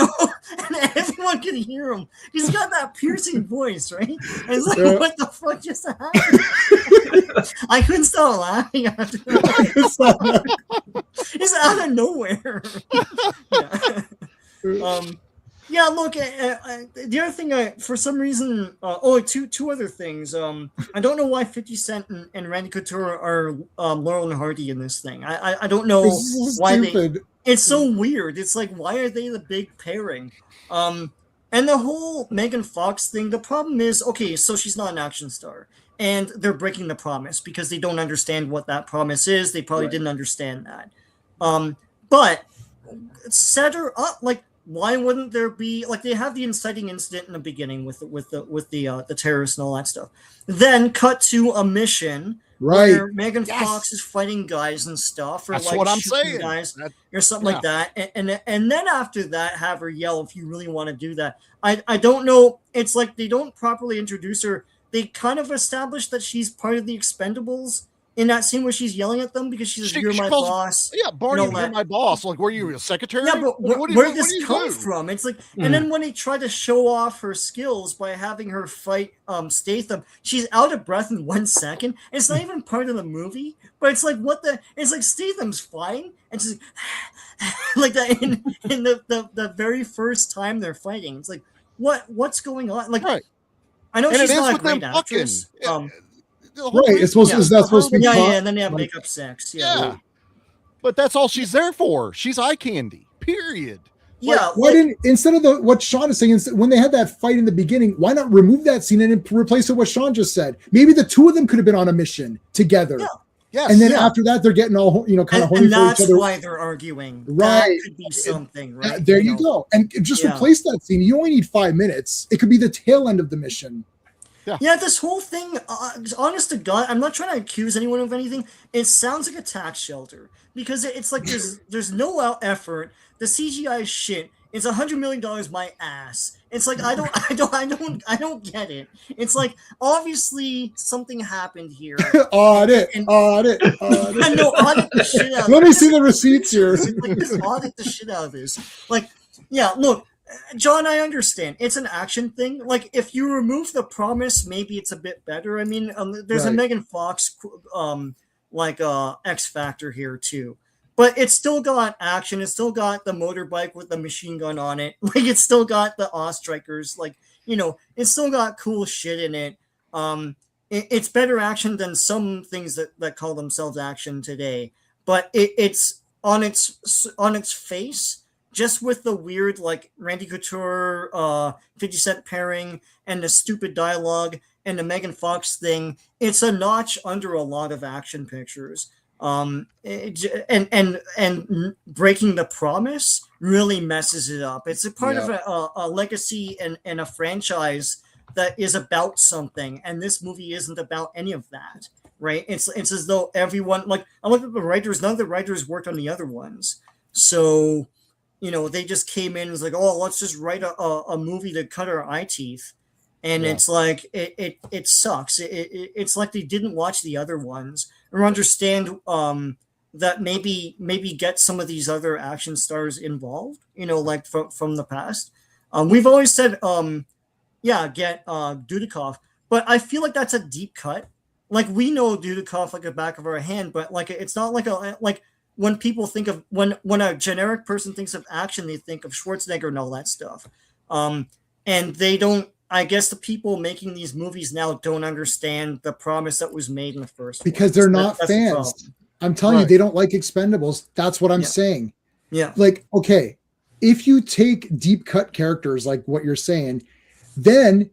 everyone can hear him. He's got that piercing voice, right? And it's like, what the fuck just happened? I couldn't stop laughing after that. It's out of nowhere. Yeah. Look, the other thing, for some reason, two other things. I don't know why 50 Cent and Randy Couture are Laurel and Hardy in this thing. I don't know why stupid. It's so weird. It's like, why are they the big pairing? And the whole Megan Fox thing, the problem is, okay, so she's not an action star. And they're breaking the promise because they don't understand what that promise is. They probably didn't understand that. But set her up, like, why wouldn't there be, like, they have the inciting incident in the beginning with the terrorists and all that stuff. Then cut to a mission where Megan Fox is fighting guys and stuff, or that's like what I'm shooting saying. guys or something like that. And then after that, have her yell if you really want to do that. I don't know. It's like they don't properly introduce her. They kind of establish that she's part of the Expendables in that scene where she's yelling at them because she's you're my boss. Yeah, Barney, you're my boss. Like, were you a secretary? Yeah, but where did this come from? It's like, and then when they try to show off her skills by having her fight Statham, she's out of breath in 1 second. It's not even part of the movie, but it's like, it's like Statham's fine, and she's like that in the very first time they're fighting. It's like, what's going on? Like, Right. I know And she's it is not a with them great actress. fucking. Right. It's supposed. Is that supposed to be? Yeah, and then they have makeup sex. Yeah. But that's all she's there for. She's eye candy. Period. Yeah. Why didn't, instead of what Sean is saying, when they had that fight in the beginning, why not remove that scene and replace it with what Sean just said? Maybe the two of them could have been on a mission together. Yeah. Yes. And then after that, they're getting all, kind of horny for each that's other. why they're arguing. Right. That could be something, right? There you go. And just replace that scene. You only need 5 minutes. It could be the tail end of the mission. Yeah, this whole thing, honest to God, I'm not trying to accuse anyone of anything. It sounds like a tax shelter because it's like there's no effort. The CGI is shit. It's $100 million my ass. It's like I don't get it. It's like obviously something happened here. Audit. No, audit the shit out of Let me see the receipts here. Like, just audit the shit out of this. Like, yeah, look, John, I understand. It's an action thing. Like, if you remove the promise, maybe it's a bit better. I mean, there's a Megan Fox, X Factor here too. But it's still got action. It's still got the motorbike with the machine gun on it. Like, it's still got the Strikers. Like, it's still got cool shit in it. It's better action than some things that call themselves action today. But it's on its face, just with the weird, like, Randy Couture, 50 Cent pairing, and the stupid dialogue, and the Megan Fox thing, it's a notch under a lot of action pictures. And breaking the promise really messes it up. It's a part of a legacy and a franchise that is about something, and this movie isn't about any of that, right? It's as though everyone, like, I look at the writers, none of the writers worked on the other ones, so they just came in and was like, oh, let's just write a movie to cut our eye teeth. And it's like, it sucks. It's like they didn't watch the other ones or understand that maybe get some of these other action stars involved, like from the past. We've always said, get Dudikoff, but I feel like that's a deep cut. Like, we know Dudikoff like the back of our hand, but like, it's not like when people think of, when a generic person thinks of action, they think of Schwarzenegger and all that stuff. And they don't, I guess the people making these movies now don't understand the promise that was made in the first because they're not fans. I'm telling you, they don't like Expendables. That's what I'm saying. Yeah. Like, okay, if you take deep cut characters like what you're saying, then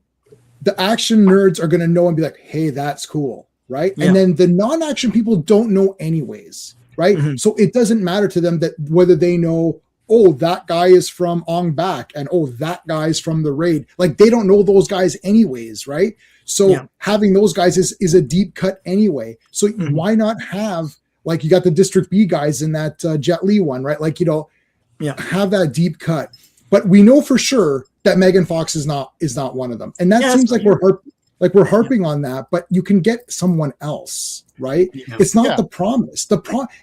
the action nerds are going to know and be like, hey, that's cool. Right. Yeah. And then the non-action people don't know anyways. Right. Mm-hmm. So it doesn't matter to them that whether they know, oh, that guy is from Ong Bak and oh, that guy's from the Raid. Like, they don't know those guys anyways, right? So having those guys is a deep cut anyway. So why not have, like, you got the District B guys in that Jet Li one, right? Like, have that deep cut. But we know for sure that Megan Fox is not one of them. And that seems like we're harping on that, but you can get someone else, right? Yeah. It's not the promise.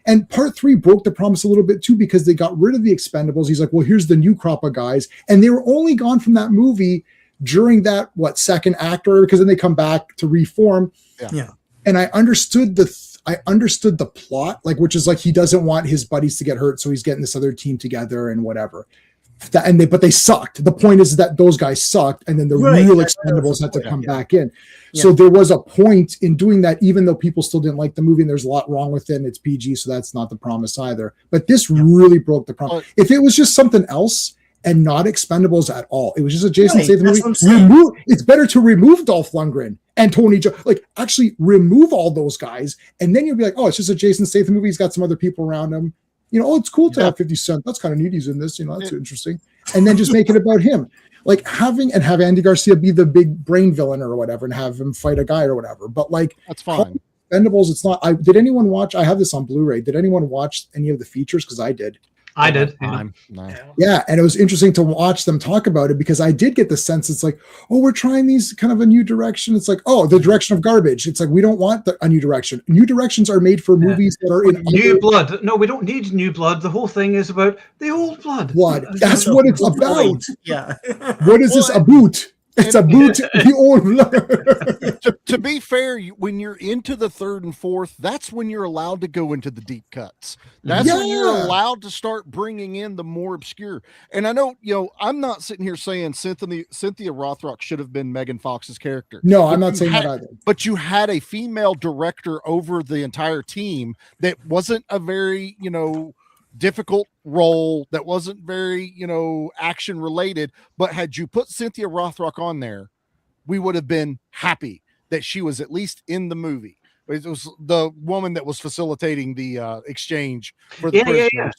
And part 3 broke the promise a little bit too, because they got rid of the Expendables. He's like, well, here's the new crop of guys. And they were only gone from that movie during that, second act, or because then they come back to reform. Yeah. And I understood the plot, like, which is like, he doesn't want his buddies to get hurt. So he's getting this other team together and whatever. But they sucked. The point is that those guys sucked, and then the real Expendables had to come back in. Yeah. So there was a point in doing that, even though people still didn't like the movie, and there's a lot wrong with it, and it's PG, so that's not the promise either. But this really broke the promise. If it was just something else and not Expendables at all, it was just a Jason Statham movie. It's better to remove Dolph Lundgren and Tony Jaa. Like, actually remove all those guys, and then you'll be like, oh, it's just a Jason Statham movie. He's got some other people around him. It's cool to have 50 Cent. That's kind of neat. He's in this, that's interesting. And then just make it about him. Like, have Andy Garcia be the big brain villain or whatever, and have him fight a guy or whatever. But like, that's fine. Expendables, it's not. Did anyone watch? I have this on Blu-ray. Did anyone watch any of the features? Because I did. I did. Yeah, and it was interesting to watch them talk about it, because I did get the sense it's like, oh, we're trying these kind of a new direction. It's like, oh, the direction of garbage. It's like, we don't want a new direction. New directions are made for movies that are in new blood. No, we don't need new blood. The whole thing is about the old blood. That's what it's about. Yeah. What is this about? It's a boot. The To be fair, when you're into the third and fourth, that's when you're allowed to go into the deep cuts. That's when you're allowed to start bringing in the more obscure. And I know, I'm not sitting here saying Cynthia Rothrock should have been Megan Fox's character. No, I'm not saying that either. But you had a female director over the entire team that wasn't a very, difficult role, that wasn't very, action related. But had you put Cynthia Rothrock on there, we would have been happy that she was at least in the movie. It was the woman that was facilitating the exchange for the prisoners. Yeah.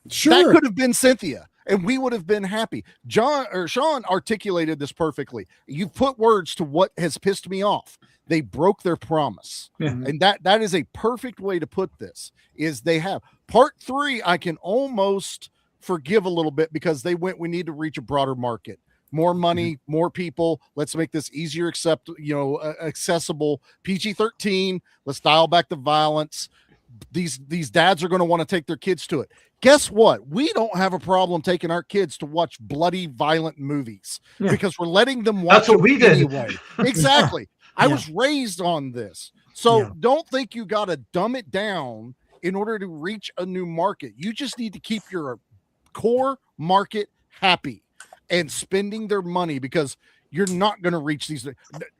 Sure. That could have been Cynthia, and we would have been happy. Sean articulated this perfectly. You put words to what has pissed me off. They broke their promise. Yeah. And that is a perfect way to put this, is they have part 3. I can almost forgive a little bit because we need to reach a broader market. More money, more people. Let's make this easier, accessible. PG-13. Let's dial back the violence. These dads are going to want to take their kids to it. Guess what? We don't have a problem taking our kids to watch bloody, violent movies because we're letting them watch. That's what we did anyway. Exactly. I was raised on this. So don't think you got to dumb it down in order to reach a new market. You just need to keep your core market happy and spending their money, because you're not going to reach these.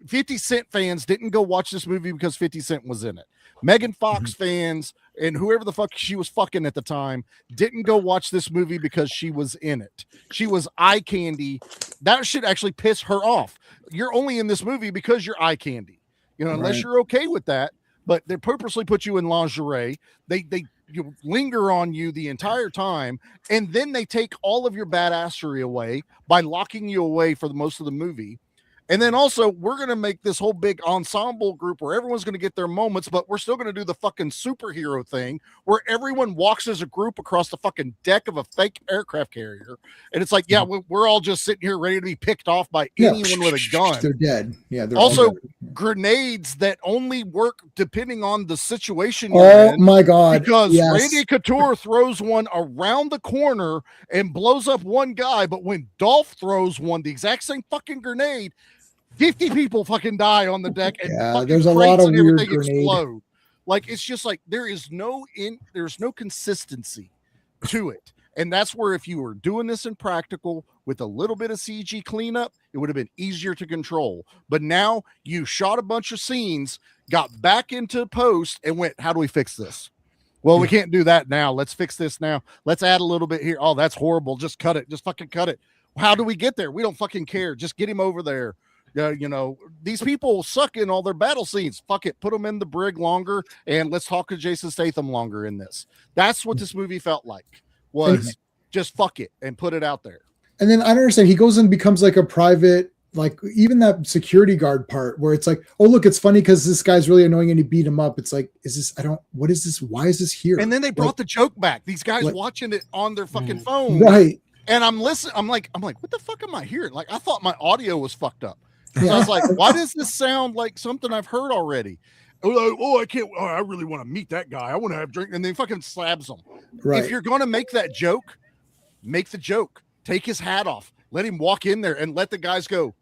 50 Cent fans didn't go watch this movie because 50 Cent was in it. Megan Fox fans and whoever the fuck she was fucking at the time didn't go watch this movie because she was in it. She was eye candy. That should actually piss her off. You're only in this movie because you're eye candy, unless you're okay with that. But they purposely put you in lingerie. They linger on you the entire time, and then they take all of your badassery away by locking you away for the most of the movie. And then also, we're going to make this whole big ensemble group where everyone's going to get their moments, but we're still going to do the fucking superhero thing where everyone walks as a group across the fucking deck of a fake aircraft carrier. And it's like, we're all just sitting here ready to be picked off by anyone with a gun. They're dead. Yeah. They're also dead. Grenades that only work depending on the situation. Oh my God. Because Randy Couture throws one around the corner and blows up one guy. But when Dolph throws one, the exact same fucking grenade, 50 people fucking die on the deck, and there's a lot of weird grenade. Explode. Like, it's just like there's no consistency to it. And that's where, if you were doing this in practical with a little bit of CG cleanup, it would have been easier to control. But now you shot a bunch of scenes, got back into post, and went, how do we fix this? Well, we can't do that now. Let's fix this now. Let's add a little bit here. Oh, that's horrible. Just cut it. Just fucking cut it. How do we get there? We don't fucking care. Just get him over there. These people suck in all their battle scenes. Fuck it. Put them in the brig longer, and let's talk to Jason Statham longer in this. That's what this movie felt like, was just fuck it and put it out there. And then I don't understand. He goes and becomes like a private, like even that security guard part where it's like, oh, look, it's funny because this guy's really annoying and he beat him up. It's like, what is this? Why is this here? And then they brought the joke back. These guys watching it on their fucking phone. Right. And I'm listening. I'm like, what the fuck am I hearing? Like, I thought my audio was fucked up. So I was like, why does this sound like something I've heard already? I can't. Oh, I really want to meet that guy. I want to have a drink. And then fucking slabs him. Right. If you're going to make that joke, make the joke. Take his hat off. Let him walk in there and let the guys go,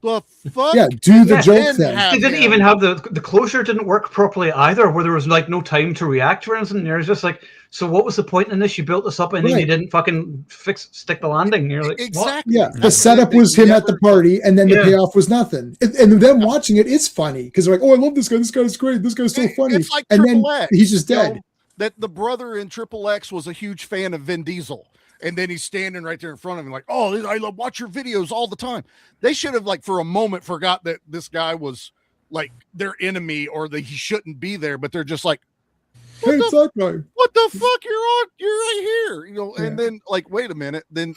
the fuck? Yeah, do the joke then. They didn't even have the closure didn't work properly either, where there was like no time to react or anything. There's just like, so what was the point in this? You built this up and then you didn't fucking stick the landing. You're like, exactly. What? Yeah, the setup was him at the party, and then the payoff was nothing. And then watching it is funny because they're like, oh, I love this guy. This guy's great. This guy's so funny. It's like and then X, he's just dead. That the brother in Triple X was a huge fan of Vin Diesel. And then he's standing right there in front of him like, oh, I watch your videos all the time. They should have, like, for a moment forgot that this guy was, like, their enemy or that he shouldn't be there. But they're just like, hey, it's that guy. What the fuck? You're right here. And then, like, wait a minute. Then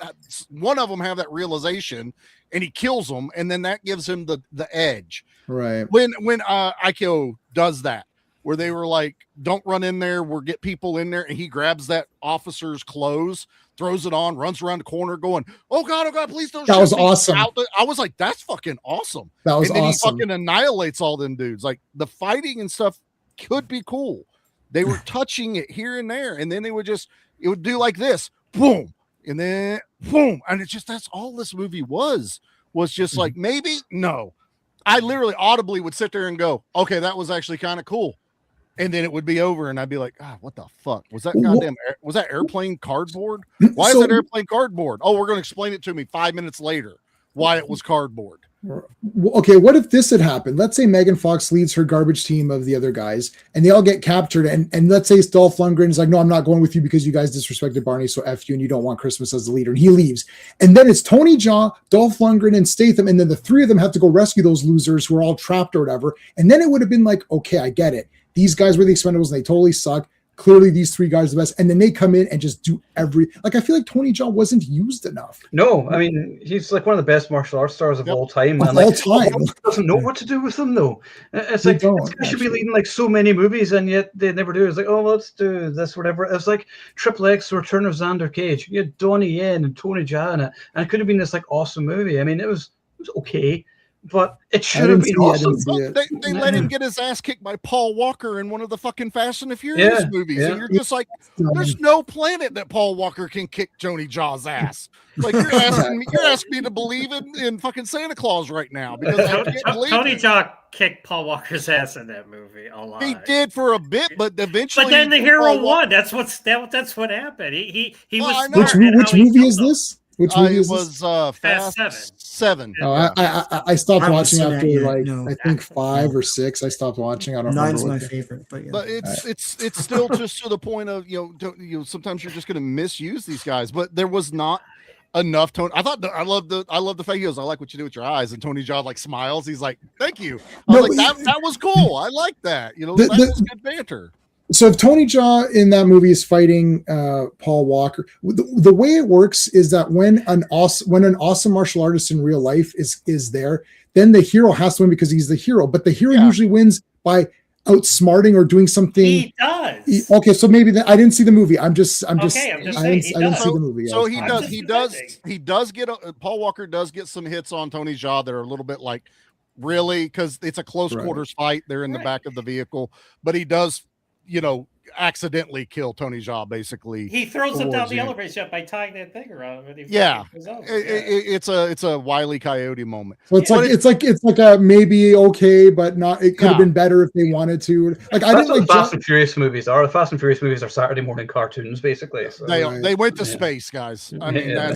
one of them have that realization and he kills them. And then that gives him the edge. Right. When Aikyo does that, where they were like, don't run in there, we'll get people in there. And he grabs that officer's clothes, throws it on, runs around the corner going, oh God, please don't. That was awesome. I was like, that's fucking awesome. That was awesome. And then awesome. he fucking annihilates all them dudes. Like, the fighting and stuff could be cool. They were touching it here and there. And then it would do like this, boom. And then boom. And it's just, that's all this movie was was just like, maybe no. I literally audibly would sit there and go, okay, that was actually kind of cool. And then it would be over, and I'd be like, what the fuck? Was that was that airplane cardboard? Why is that airplane cardboard? Oh, we're going to explain it to me 5 minutes later why it was cardboard. Okay, what if this had happened? Let's say Megan Fox leads her garbage team of the other guys, and they all get captured, and let's say Dolph Lundgren is like, no, I'm not going with you because you guys disrespected Barney, so F you, and you don't want Christmas as the leader, and he leaves. And then it's Tony Jaa, Dolph Lundgren, and Statham, and then the three of them have to go rescue those losers who are all trapped or whatever, and then it would have been like, okay, I get it. These guys were the Expendables, and they totally suck. Clearly, these three guys are the best, and then they come in and just do I feel like Tony Jaa wasn't used enough. No, I mean, he's like one of the best martial arts stars of all time. Of all time. Doesn't know what to do with them, though. It's like, this guy should be leading like so many movies, and yet they never do. It's like, oh, let's do this, whatever. It's like Triple X, The Return of Xander Cage. You had Donnie Yen and Tony Jaa in it, and it could have been this like awesome movie. I mean, it was okay. But it should have been awesome. They let him get his ass kicked by Paul Walker in one of the fucking Fast and the Furious movies. And you're just like, there's no planet that Paul Walker can kick Tony Jaa's ass. Like, you're asking me to believe in fucking Santa Claus right now. Because I can't believe Tony Jaa kicked Paul Walker's ass in that movie a lot. He did for a bit, but eventually. But then the hero won. That's what happened. He was. Which movie is this? Which movie is this? Fast 7. Oh, I stopped watching after I think 5 or 6. I stopped watching. I don't know. 9's my favorite, but it's still just to the point of sometimes you're just going to misuse these guys, but there was not enough Tony. I love the fact he goes, I like what you do with your eyes, and Tony Jaa like smiles. He's like, thank you. I was like, that was cool. I like that. That was good banter. So if Tony Jaa in that movie is fighting Paul Walker, the way it works is that when an awesome martial artist in real life is there, then the hero has to win because he's the hero. But the hero usually wins by outsmarting or doing something. He does. Okay, so maybe I didn't see the movie. I didn't see the movie. So he does get Paul Walker does get some hits on Tony Jaa that are a little bit like, really, because it's a close quarters fight. They're in the back of the vehicle, but he does, accidentally kill Tony Jaa. Basically, he throws him down the elevator shaft by tying that thing around. It's a Wile E. Coyote moment. So it's like a maybe okay, but not. It could have been better if they wanted to. Like, I didn't like Fast and Furious movies are. The Fast and Furious movies are Saturday morning cartoons, basically. So. They went to space, guys. I mean, I'm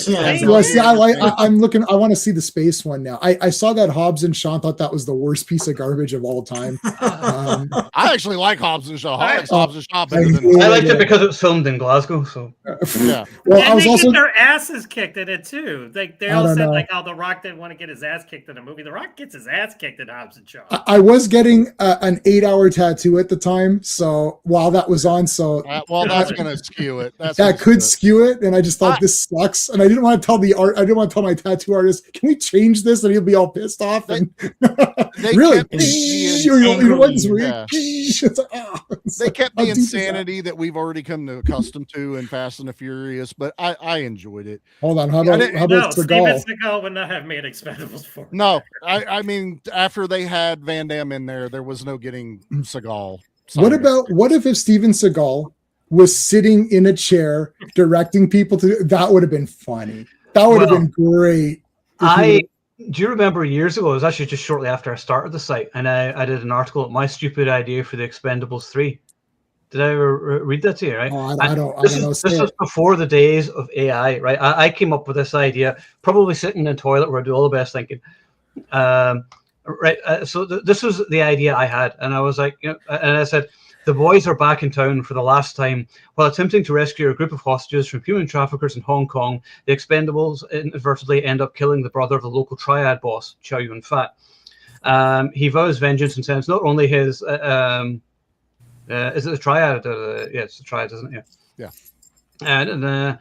looking. I want to see the space one now. I saw that Hobbs and Shaw. Thought that was the worst piece of garbage of all time. I actually like Hobbs and Shaw. I liked it because it was filmed in Glasgow. So yeah. Well, and they get their asses kicked in it too. Like they all said, like how The Rock didn't want to get his ass kicked in a movie. The Rock gets his ass kicked in Hobbs and Shaw. I was getting an 8-hour tattoo at the time, so while that was on, that's gonna skew it. That could skew it, and I just thought this sucks, and I didn't want to tell I didn't want to tell my tattoo artist, can we change this? And he'll be all pissed off. And really, they kept the insanity that we've already come to accustomed to in Fast and the Furious, but I enjoyed it. Hold on, how about Seagal? Steven Seagal would not have made Expendables 4. No, I mean, after they had Van Damme in there was no getting Seagal. What if Steven Seagal was sitting in a chair directing people that would have been funny. That would have been great. Do you remember years ago? It was actually just shortly after I started the site, and I did an article, My Stupid Idea for the Expendables 3. Did I ever read that to you? Right? Oh, I don't know. This was before the days of AI, right? I came up with this idea, probably sitting in the toilet where I do all the best thinking. So this was the idea I had, and I was like, and I said, the boys are back in town for the last time. While attempting to rescue a group of hostages from human traffickers in Hong Kong, the Expendables inadvertently end up killing the brother of the local triad boss, Chow Yun-fat. He vows vengeance and sends not only his... is it the triad? It's the triad, isn't it? Yeah. And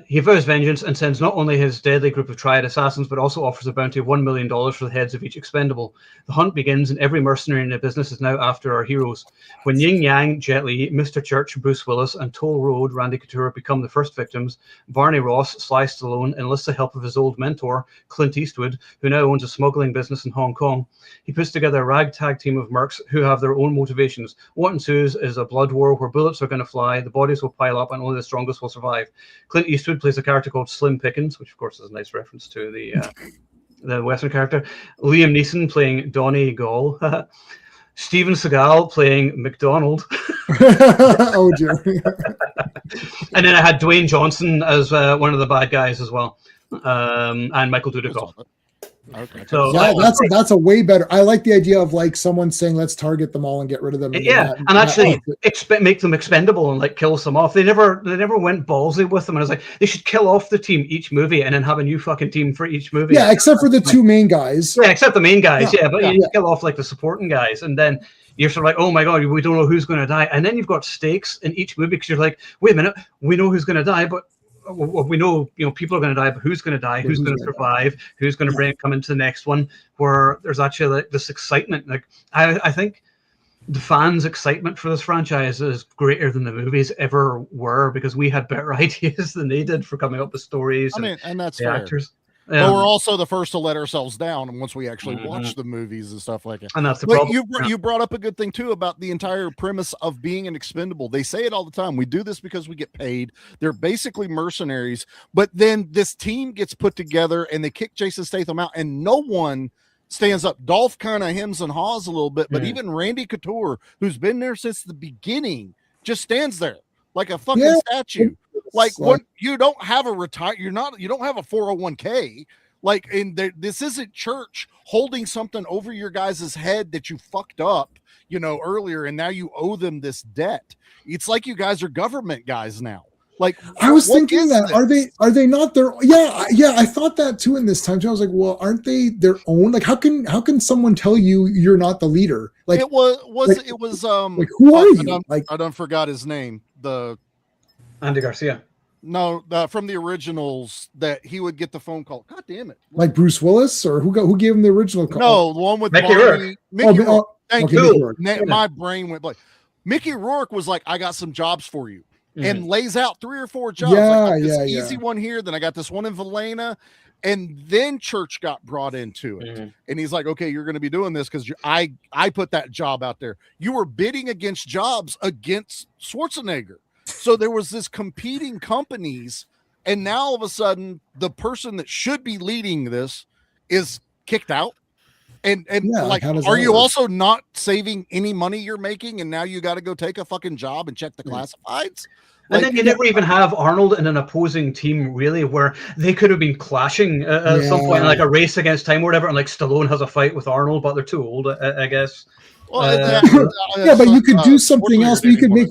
he vows vengeance and sends not only his deadly group of triad assassins, but also offers a bounty of $1 million for the heads of each expendable. The hunt begins, and every mercenary in the business is now after our heroes. When Yin Yang, Jet Li, Mr. Church, Bruce Willis, and Toll Road, Randy Couture, become the first victims, Barney Ross, Sly Stallone, enlists the help of his old mentor, Clint Eastwood, who now owns a smuggling business in Hong Kong. He puts together a ragtag team of mercs who have their own motivations. What ensues is a blood war where bullets are going to fly, the bodies will pile up, and only the strongest will survive. Clint Eastwood plays a character called Slim Pickens, which of course is a nice reference to the Western character. Liam Neeson playing Donnie Gall. Steven Seagal playing McDonald. Oh dear. And then I had Dwayne Johnson as one of the bad guys as well, and Michael Dudikoff. Okay. So Yeah, that's a way better. I like the idea of like someone saying, "Let's target them all and get rid of them." And actually make them expendable and like kill some off. They never went ballsy with them. And I was like, they should kill off the team each movie and then have a new fucking team for each movie. Yeah, except for the two main guys. Yeah, except the main guys. Yeah, but you kill off like the supporting guys, and then you're sort of like, oh my god, we don't know who's going to die. And then you've got stakes in each movie because you're like, wait a minute, we know who's going to die, but we know, people are going to die, but who's going to die? Who's going to survive? Who's going to come into the next one? Where there's actually like this excitement. Like I think the fans' excitement for this franchise is greater than the movies ever were because we had better ideas than they did for coming up with stories. And that's the fair. actors. But we're also the first to let ourselves down once we actually watch the movies and stuff like that. And that's the problem. You brought up a good thing too about the entire premise of being an expendable. They say it all the time. We do this because we get paid. They're basically mercenaries. But then this team gets put together and they kick Jason Statham out, and no one stands up. Dolph kind of hems and haws a little bit, but even Randy Couture, who's been there since the beginning, just stands there like a fucking statue. Like what, you don't have a you don't have a 401k. Like, this isn't church holding something over your guys' head that you fucked up, earlier, and now you owe them this debt. It's like you guys are government guys now. Like, I was thinking that are they not their I thought that too in this time too. I was like, well, aren't they their own? Like, how can someone tell you you're not the leader? Like, it was like, who are you? I done forgot his name. Andy Garcia. No, from the originals, that he would get the phone call. God damn it! Like Bruce Willis, or who gave him the original call? No, the one with Mickey Rourke. Mickey Rourke. Thank you. Mickey Rourke. My brain went blank. Mickey Rourke was like, "I got some jobs for you," and lays out 3 or 4 jobs. Easy one here. Then I got this one in Valena, and then Church got brought into it, and he's like, "Okay, you're going to be doing this because I put that job out there. You were bidding against jobs against Schwarzenegger." So there was this competing companies, and now all of a sudden the person that should be leading this is kicked out. And like, are you also not saving any money you're making, and now you got to go take a fucking job and check the classifieds? And then you never even have Arnold in an opposing team, really, where they could have been clashing at some point, like a race against time or whatever, and like Stallone has a fight with Arnold, but they're too old, I guess. Well, but you could do something else. You could make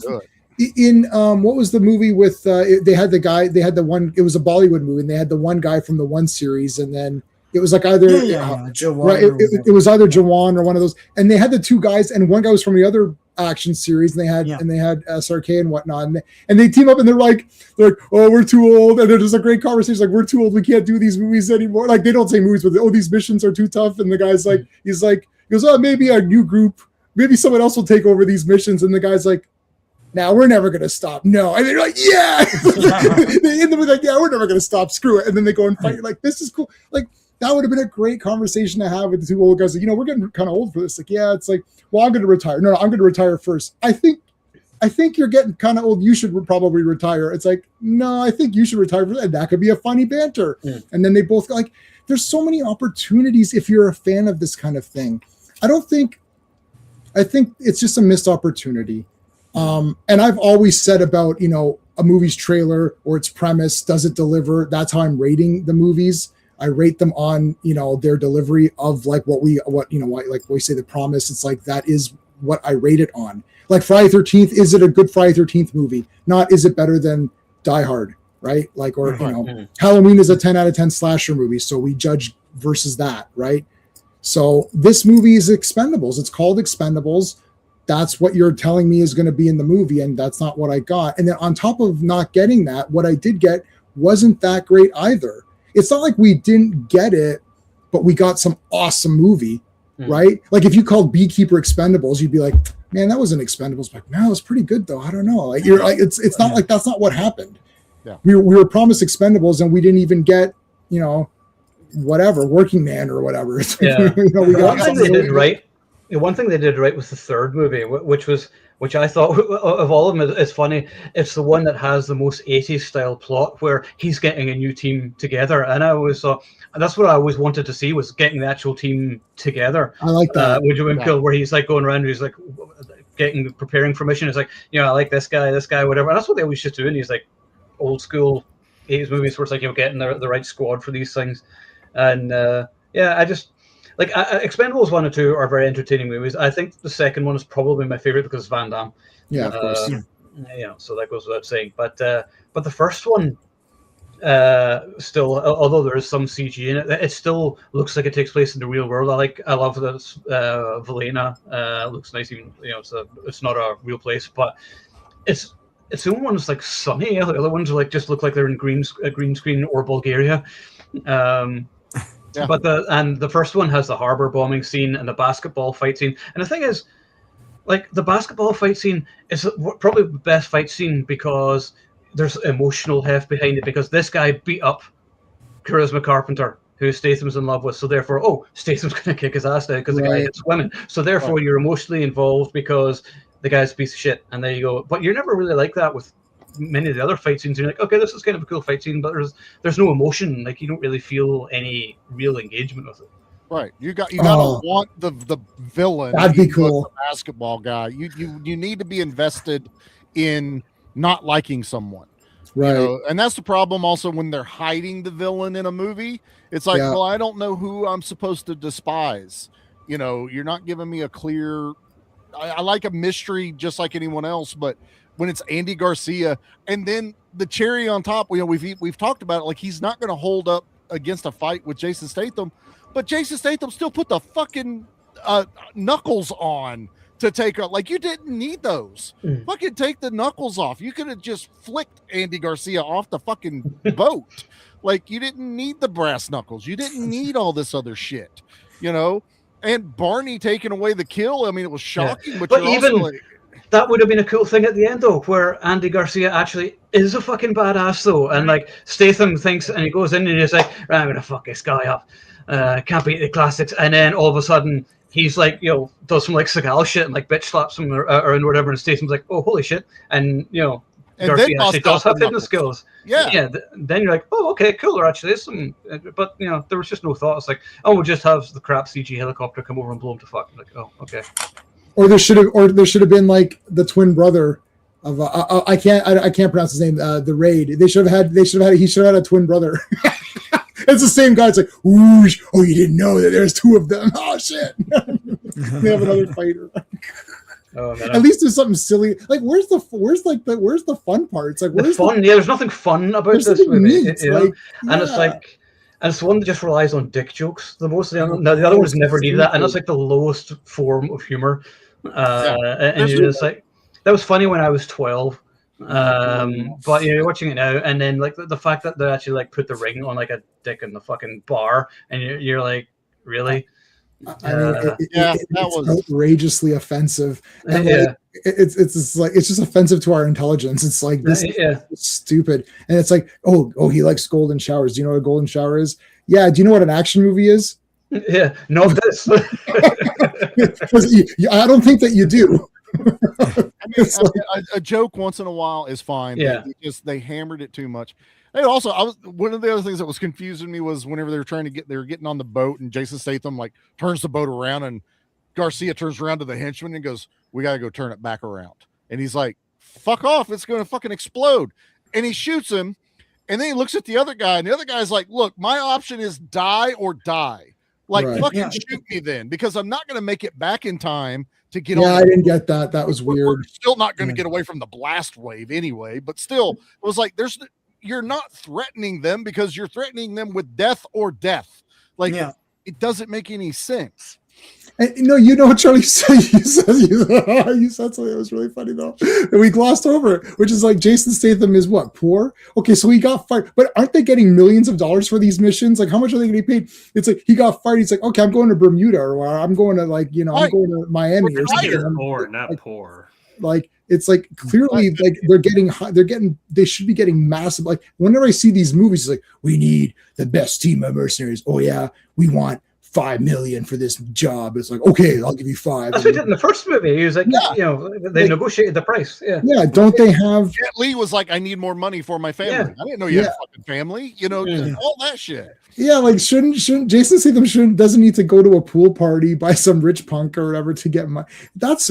in what was the movie with they had the one, it was a Bollywood movie, and they had the one guy from the one series, and then it was like either it was either Jawan or one of those, and they had the 2 guys, and one guy was from the other action series, and they had SRK and whatnot, and they team up, and they're like, oh, we're too old, and there's a great conversation like, we're too old, we can't do these movies anymore. Like, they don't say movies, but these missions are too tough, and the guy's like, he goes, oh, maybe a new group, maybe someone else will take over these missions, and the guy's like, now we're never going to stop. No. And they're like, yeah. They end up with like, yeah, we're never going to stop. Screw it. And then they go and fight. You're like, this is cool. Like, that would have been a great conversation to have with the 2 old guys. Like, we're getting kind of old for this. Like, yeah, it's like, well, I'm going to retire. No, I'm going to retire first. I think you're getting kind of old. You should probably retire. It's like, no, I think you should retire first. And that could be a funny banter. Yeah. And then they both like, there's so many opportunities if you're a fan of this kind of thing. I think it's just a missed opportunity. And I've always said about, a movie's trailer or its premise, does it deliver? That's how I'm rating the movies. I rate them on, their delivery of like what we say the promise. It's like, that is what I rate it on. Like Friday 13th, is it a good Friday 13th movie? Not, is it better than Die Hard, right? Like, or, Halloween is a 10 out of 10 slasher movie. So we judge versus that, right? So this movie is Expendables. It's called Expendables. That's what you're telling me is going to be in the movie, and that's not what I got. And then on top of not getting that, what I did get wasn't that great either. It's not like we didn't get it, but we got some awesome movie, right? Like if you called Beekeeper Expendables, you'd be like, man, that wasn't Expendables. Like, no, it was pretty good though. I don't know. Like, you're like, it's not like that's not what happened. Yeah. We were promised Expendables, and we didn't even get, whatever, Working Man or whatever. Yeah. We got one thing they did right. One thing they did right was the third movie, which was which I thought of all of them is funny. It's the one that has the most 80s style plot where he's getting a new team together, and I always thought that's what I always wanted to see, was getting the actual team together. I like that. Would you cool, where he's like going around, he's like preparing for mission. It's like, I like this guy, whatever. And that's what they always just do in these like old school 80s movies, where it's like getting the right squad for these things. And I just like Expendables 1 and 2 are very entertaining movies. I think the second one is probably my favorite because it's Van Damme. Yeah, of course. So that goes without saying. But the first one, still, although there is some CG in it, it still looks like it takes place in the real world. I love that Valena looks nice, even it's not a real place, but it's the only one that's like sunny. The other ones are like just look like they're in green screen or Bulgaria. But the first one has the harbor bombing scene and the basketball fight scene. And the thing is, like, the basketball fight scene is probably the best fight scene because there's emotional heft behind it, because this guy beat up Charisma Carpenter, who Statham's in love with. So therefore, Statham's going to kick his ass now because the guy hits women. So therefore, you're emotionally involved because the guy's a piece of shit. And there you go. But you're never really like that with many of the other fight scenes. You're like, okay, this is kind of a cool fight scene, but there's no emotion. Like, you don't really feel any real engagement with it. Right. You gotta want the villain. That'd be cool. The basketball guy. You need to be invested in not liking someone. Right. And that's the problem also when they're hiding the villain in a movie. It's like, well, I don't know who I'm supposed to despise. You're not giving me a clear. I like a mystery just like anyone else, but when it's Andy Garcia, and then the cherry on top, we've talked about it, like he's not going to hold up against a fight with Jason Statham, but Jason Statham still put the fucking knuckles on to take out. Like, you didn't need those. Fucking take the knuckles off. You could have just flicked Andy Garcia off the fucking boat. Like, you didn't need the brass knuckles. You didn't need all this other shit, And Barney taking away the kill. I mean, it was shocking, but even also, like, that would have been a cool thing at the end, though, where Andy Garcia actually is a fucking badass, though. And, like, Statham thinks, and he goes in and he's like, right, I'm going to fuck this guy up. Can't beat the classics. And then all of a sudden, he's like, does some, like, Seagal shit and, like, bitch slaps him or whatever. And Statham's like, oh, holy shit. And, Garcia actually does have fitness skills. Yeah. Then you're like, oh, okay, cool. There actually is some. But, there was just no thought. It's like, oh, we'll just have the crap CG helicopter come over and blow him to fuck. Like, oh, okay. Or there should have been like the twin brother of I can't pronounce his name. The Raid. He should have had a twin brother. It's the same guy. It's like, whoosh, oh, you didn't know that there's two of them. Oh shit. They have another fighter. At least there's something silly. Like, where's the fun part? It's like, where's the fun? There's nothing fun about this movie. And it's like. And it's the one that just relies on dick jokes the most. The other ones never needed that, and that's like the lowest form of humor. And you're just like, that was funny when I was 12, but you're watching it now, and then like the fact that they actually like put the ring on like a dick in the fucking bar, and you're like, really? I mean, that was outrageously offensive. And it's just offensive to our intelligence. It's like, this is stupid. And it's like, oh, he likes golden showers. Do you know what a golden shower is? Yeah. Do you know what an action movie is? Yeah. No, this. I don't think that you do. A joke once in a while is fine. Yeah. They hammered it too much. And also, one of the other things that was confusing me was whenever they were getting on the boat, and Jason Statham like turns the boat around, and Garcia turns around to the henchman and goes, "We got to go turn it back around." And he's like, "Fuck off! It's going to fucking explode!" And he shoots him, and then he looks at the other guy, and the other guy's like, "Look, my option is die or die. Like, fucking shoot me then, because I'm not going to make it back in time to get." Yeah, I didn't get that. That was weird. We're still not going to get away from the blast wave anyway, but still, it was like you're not threatening them because you're threatening them with death or death. Like, it doesn't make any sense. And, Charlie said, you said something that was really funny though, and we glossed over it, which is like, Jason Statham is what, poor? Okay, so he got fired, but aren't they getting millions of dollars for these missions? Like, how much are they getting paid? It's like, he got fired. He's like, okay, I'm going to Bermuda, or I'm going to I'm going to Miami or something. Poor, not poor. Like, it's like, clearly, like, they should be getting massive. Like, whenever I see these movies, it's like, we need the best team of mercenaries. Oh yeah, we want $5 million for this job. It's like, okay, I'll give you 5. That's what he did in the first movie. He was like, they negotiated the price. Yeah. Yeah. Don't they have? Jet Li was like, I need more money for my family. Yeah. I didn't know you had a fucking family. All that shit. Yeah, like shouldn't Jason Statham doesn't need to go to a pool party by some rich punk or whatever to get money. That's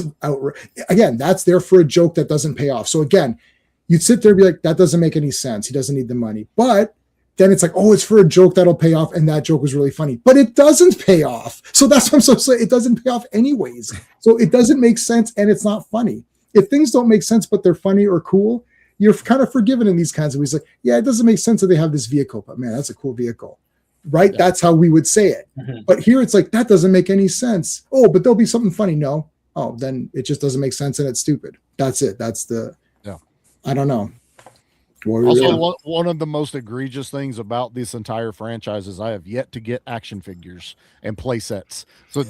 again, that's there for a joke that doesn't pay off. So again, you'd sit there and be like, that doesn't make any sense. He doesn't need the money. But then it's like, oh, it's for a joke that'll pay off, and that joke was really funny. But it doesn't pay off. So that's what I'm so saying. It doesn't pay off anyways. So it doesn't make sense, and it's not funny. If things don't make sense, but they're funny or cool, you're kind of forgiven in these kinds of ways. Like, yeah, it doesn't make sense that they have this vehicle, but man, that's a cool vehicle. Right? Yeah. That's how we would say it. Mm-hmm. But here it's like, that doesn't make any sense. Oh, but there'll be something funny. No. Oh, then it just doesn't make sense and it's stupid. That's it. That's I don't know. Also, one of the most egregious things about this entire franchise is I have yet to get action figures and play sets. So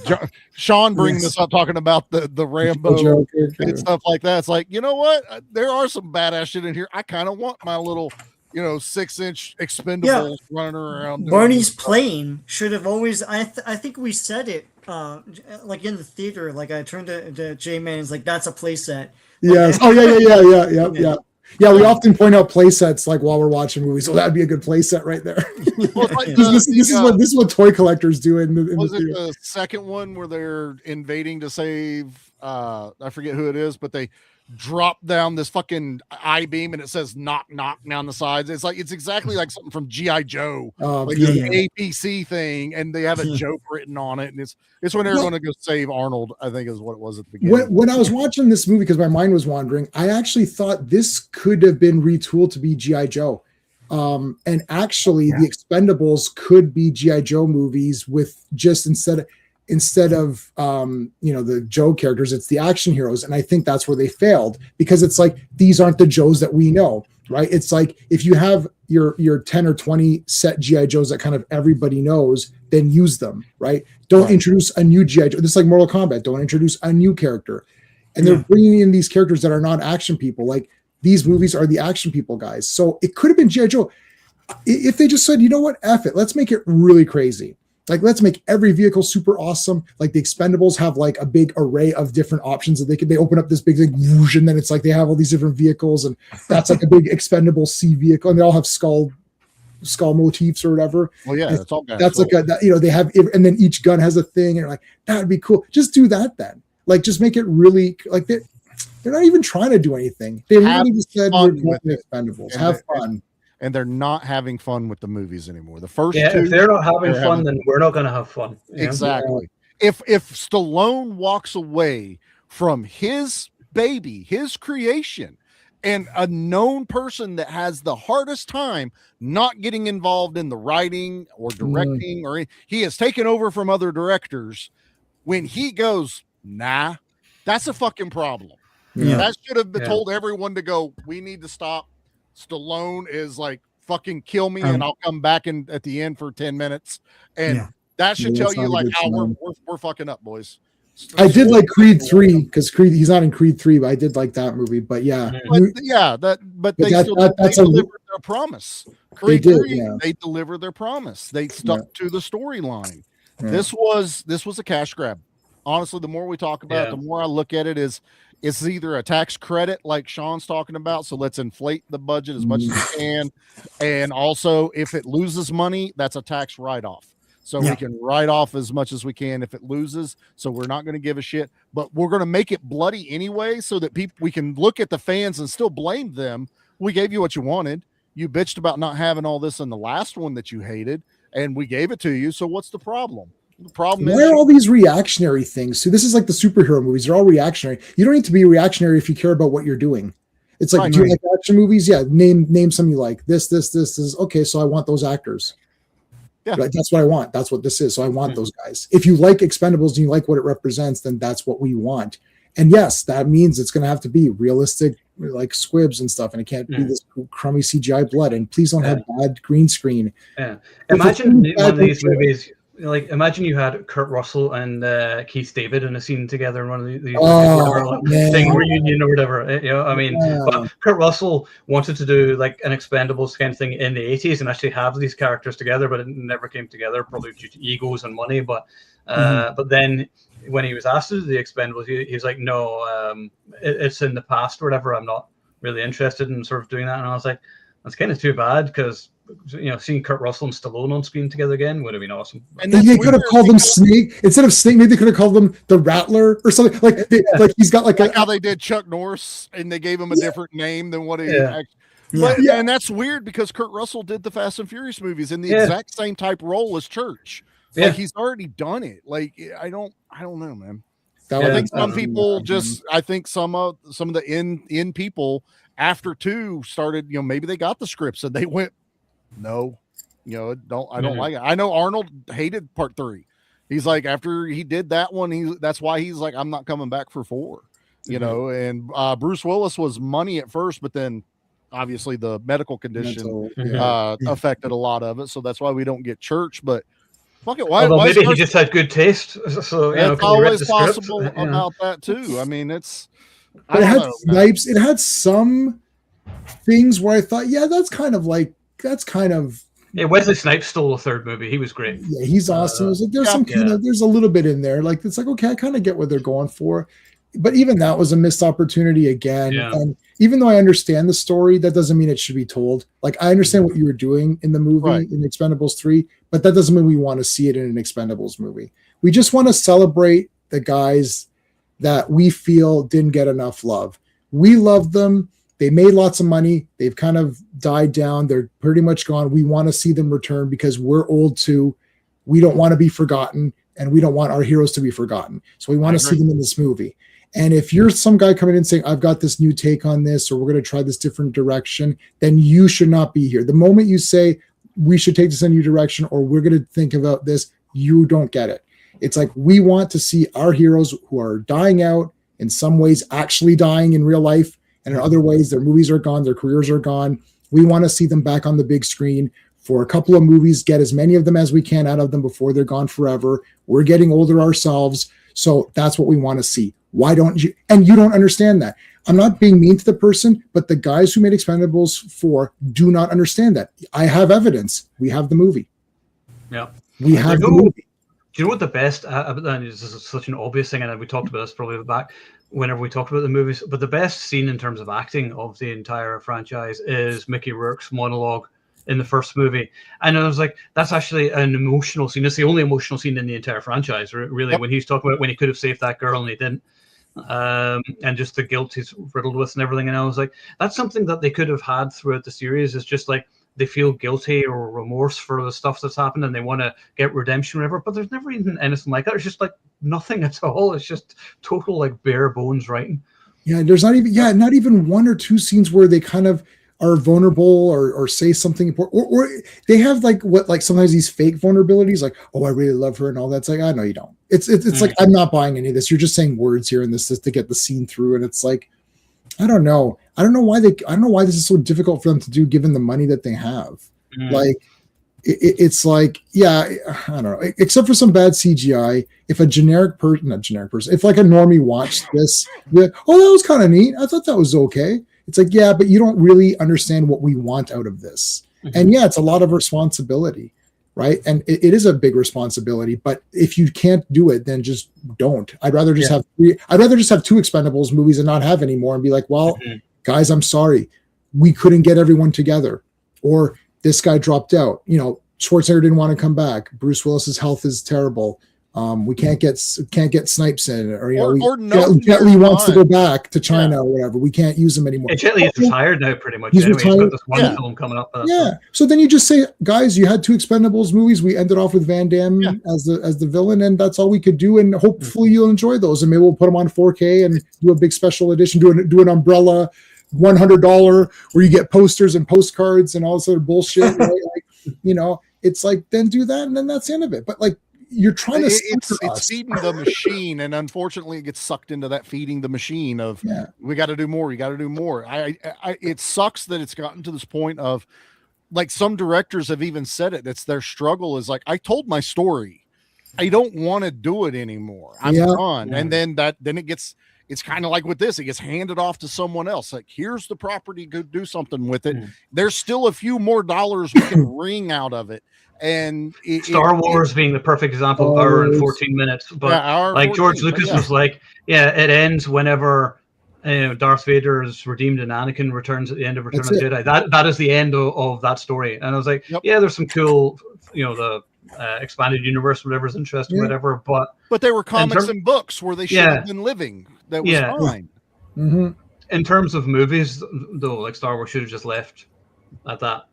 Sean brings this up, talking about the Rambo and stuff like that. It's like, you know what? There are some badass shit in here. I kind of want my little 6-inch Expendables running around. Barney's plane should have always. I think we said it like in the theater. Like I turned to J-Man and was like, "That's a play set." Yes. Oh yeah. Yeah, we often point out play sets like while we're watching movies. So that'd be a good play set right there. Well, like this is what toy collectors do in the was it the second one where they're invading to save I forget who it is, but they drop down this fucking I-beam and it says knock knock down the sides. It's exactly like something from G.I. Joe, like the APC thing, and they have a joke written on it, and it's when they're going to go save Arnold, I think is what it was at the beginning. When I was watching this movie, because my mind was wandering, I actually thought this could have been retooled to be G.I. Joe. And actually the Expendables could be G.I. Joe movies with just instead of the Joe characters, it's the action heroes. And I think that's where they failed, because it's like, these aren't the Joes that we know, right? It's like, if you have your 10 or 20 set G.I. Joes that kind of everybody knows, then use them, right? Don't introduce a new G.I. Joe. This is like Mortal Kombat. Don't introduce a new character. And they're bringing in these characters that are not action people. Like, these movies are the action people guys. So it could have been G.I. Joe. If they just said, you know what, F it, let's make it really crazy. Like, let's make every vehicle super awesome. Like the Expendables have like a big array of different options that they open up this big thing, whoosh, and then it's like they have all these different vehicles, and that's like a big Expendable C vehicle, and they all have skull motifs or whatever. Well, yeah, it's all that's cool. Like they have, and then each gun has a thing, and you're like, that would be cool. Just do that then. Like, just make it really like they're not even trying to do anything. They really just said we're going to Expendables. Have fun. And they're not having fun with the movies anymore. The first two, if they're not having fun, then we're not going to have fun. Exactly. If Stallone walks away from his baby, his creation, and a known person that has the hardest time not getting involved in the writing or directing, or he has taken over from other directors, when he goes, nah, that's a fucking problem. Yeah. That should have been told everyone to go, we need to stop. Stallone is like, fucking kill me and I'll come back at the end for 10 minutes. And that should tell you like how we're fucking up, boys. I did like Creed 3, because he's not in Creed 3, but I did like that movie. But they delivered their promise. Creed 3, they delivered their promise. They stuck to the storyline. Yeah. This was a cash grab. Honestly, the more we talk about it, the more I look at it is, it's either a tax credit like Sean's talking about, so let's inflate the budget as much as we can, and also if it loses money, that's a tax write-off. So we can write off as much as we can if it loses. So we're not going to give a shit, but we're going to make it bloody anyway, so that we can look at the fans and still blame them. We gave you what you wanted. You bitched about not having all this in the last one that you hated, and we gave it to you. So what's the problem? The problem is, why are all these reactionary things? So this is like the superhero movies. They're all reactionary. You don't need to be reactionary if you care about what you're doing. It's like, do you like action movies? Yeah. Name some you like. This is okay. So I want those actors. Yeah. Right? That's what I want. That's what this is. So I want those guys. If you like Expendables and you like what it represents, then that's what we want. And yes, that means it's going to have to be realistic, like squibs and stuff. And it can't be this crummy CGI blood. And please don't have bad green screen. Yeah. Imagine one of these movies. like imagine you had Kurt Russell and Keith David in a scene together in one of these Oh, whatever, like, thing reunion or whatever. You know, I mean, Yeah. but Kurt Russell wanted to do like an Expendables kind of thing in the 80s and actually have these characters together, but it never came together, probably due to egos and money. But but then when he was asked to do the Expendables, he was like, no, it's in the past or whatever. I'm not really interested in sort of doing that. And I was like, that's kind of too bad, because seeing Kurt Russell and Stallone on screen together again would have been awesome. And they could have called him Snake instead of Snake. Maybe they could have called him the Rattler or something. Like, like he's got like how they did Chuck Norris, and they gave him a different name than what he. And that's weird because Kurt Russell did the Fast and Furious movies in the exact same type role as Church. Like he's already done it. Like I don't know, man. I think some people I think some of the in people after 2 started, maybe they got the scripts and they went, no, I don't like it. I know Arnold hated part 3. He's like, after he did that one, that's why he's like, I'm not coming back for 4, and Bruce Willis was money at first, but then obviously the medical condition affected a lot of it. So that's why we don't get Church, but fuck it. Why maybe he just had good taste. So it's always possible about that too. I mean, but it had Snipes. It had some things where I thought, that's kind of. Wesley Snipes stole the 3rd movie. He was great. Yeah, he's awesome. Like, there's some kind of, there's a little bit in there. Like, it's like, okay, I kind of get what they're going for. But even that was a missed opportunity again. Yeah. And even though I understand the story, that doesn't mean it should be told. Like, I understand what you were doing in the movie, in Expendables 3, but that doesn't mean we want to see it in an Expendables movie. We just want to celebrate the guys that we feel didn't get enough love. We love them. They made lots of money. They've kind of died down. They're pretty much gone. We want to see them return because we're old too. We don't want to be forgotten, and we don't want our heroes to be forgotten. So we want to see them in this movie. And if you're some guy coming in saying, I've got this new take on this, or we're going to try this different direction, then you should not be here. The moment you say we should take this in a new direction, or we're going to think about this, you don't get it. It's like, we want to see our heroes who are dying out, in some ways actually dying in real life, and in other ways their movies are gone, their careers are gone. We want to see them back on the big screen for a couple of movies, get as many of them as we can out of them before they're gone forever. We're getting older ourselves, so that's what we want to see. Why don't you? And you don't understand that. I'm not being mean to the person, but the guys who made Expendables 4 do not understand that. I have evidence. We have the movie. Yeah. We have the movie. Do you know what the best, this is such an obvious thing, and we talked about this probably back whenever we talked about the movies, but the best scene in terms of acting of the entire franchise is Mickey Rourke's monologue in the first movie. And I was like, that's actually an emotional scene. It's the only emotional scene in the entire franchise, really, when he's talking about when he could have saved that girl and he didn't. And just the guilt he's riddled with and everything. And I was like, that's something that they could have had throughout the series. It's just like they feel guilty or remorse for the stuff that's happened and they want to get redemption or whatever, but there's never even anything like that. It's just like nothing at all. It's just total like bare bones writing. Yeah, there's not even 1 or 2 scenes where they kind of are vulnerable or say something important, or they have like sometimes these fake vulnerabilities, like, oh, I really love her and all that. It's like, I know you don't. It's like, I'm not buying any of this. You're just saying words here and this to get the scene through. And it's like, I don't know why this is so difficult for them to do given the money that they have. Like it's like, I don't know, except for some bad CGI. If a if like a normie watched this, oh, that was kind of neat. I thought that was okay. It's like, yeah, but you don't really understand what we want out of this. And it's a lot of responsibility, right? And it is a big responsibility, but if you can't do it, then just don't. I'd rather just have 2 Expendables movies and not have any more and be like, well, guys, I'm sorry. We couldn't get everyone together. Or this guy dropped out. Schwarzenegger didn't want to come back. Bruce Willis's health is terrible. We can't get Snipes in, or Jet Li wants to go back to China or whatever. We can't use him anymore. Jet Li is retired now, pretty much. He's retired. He's got this one film coming up. So then you just say, guys, you had 2 Expendables movies. We ended off with Van Damme as the villain, and that's all we could do. And hopefully you'll enjoy those. And maybe we'll put them on 4K and do a big special edition. Do an umbrella $100 where you get posters and postcards and all this other bullshit. Right? It's like, then do that, and then that's the end of it. But like, you're trying to it's feeding the machine, and unfortunately it gets sucked into that feeding the machine of we got to do more, it sucks that it's gotten to this point of, like, some directors have even said it's their struggle is like, I told my story, I don't want to do it anymore. I'm done. And then it's kind of like with this, it gets handed off to someone else. Like, here's the property, go do something with it. There's still a few more dollars we can wring out of it. And Star Wars being the perfect example, hour and 14 minutes. But like 14, George Lucas was like, it ends whenever Darth Vader is redeemed and Anakin returns at the end of Return of the Jedi. That is the end of that story. And I was like, there's some cool, the expanded universe, whatever's interesting, whatever. But they were comics and books where they should have been living. That was fine. Mm-hmm. In terms of movies, though, like Star Wars should have just left at that.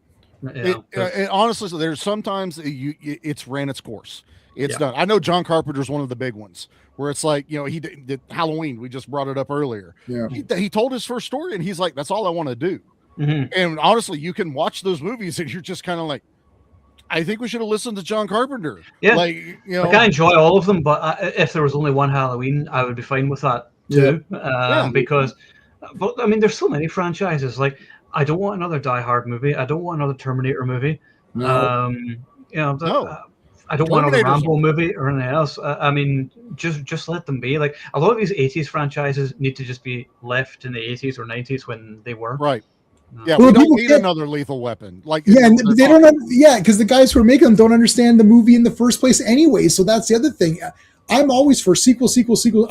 Honestly, so there's sometimes it's ran its course. It's done. I know John Carpenter's one of the big ones where it's like, he did Halloween. We just brought it up earlier. Yeah. He told his first story and he's like, that's all I want to do. Mm-hmm. And honestly, you can watch those movies and you're just kind of like, I think we should have listened to John Carpenter. Yeah. Like, I enjoy all of them, but if there was only one Halloween, I would be fine with that too. Because, I mean, there's so many franchises. Like, I don't want another Die Hard movie. I don't want another Terminator movie. No. I don't want another Rambo movie or anything else. I mean, just let them be. Like, a lot of these 80s franchises need to just be left in the 80s or 90s when they were. Right. Yeah, we don't need another Lethal Weapon. Like, and they don't. Because the guys who are making them don't understand the movie in the first place anyway. So that's the other thing. I'm always for sequel.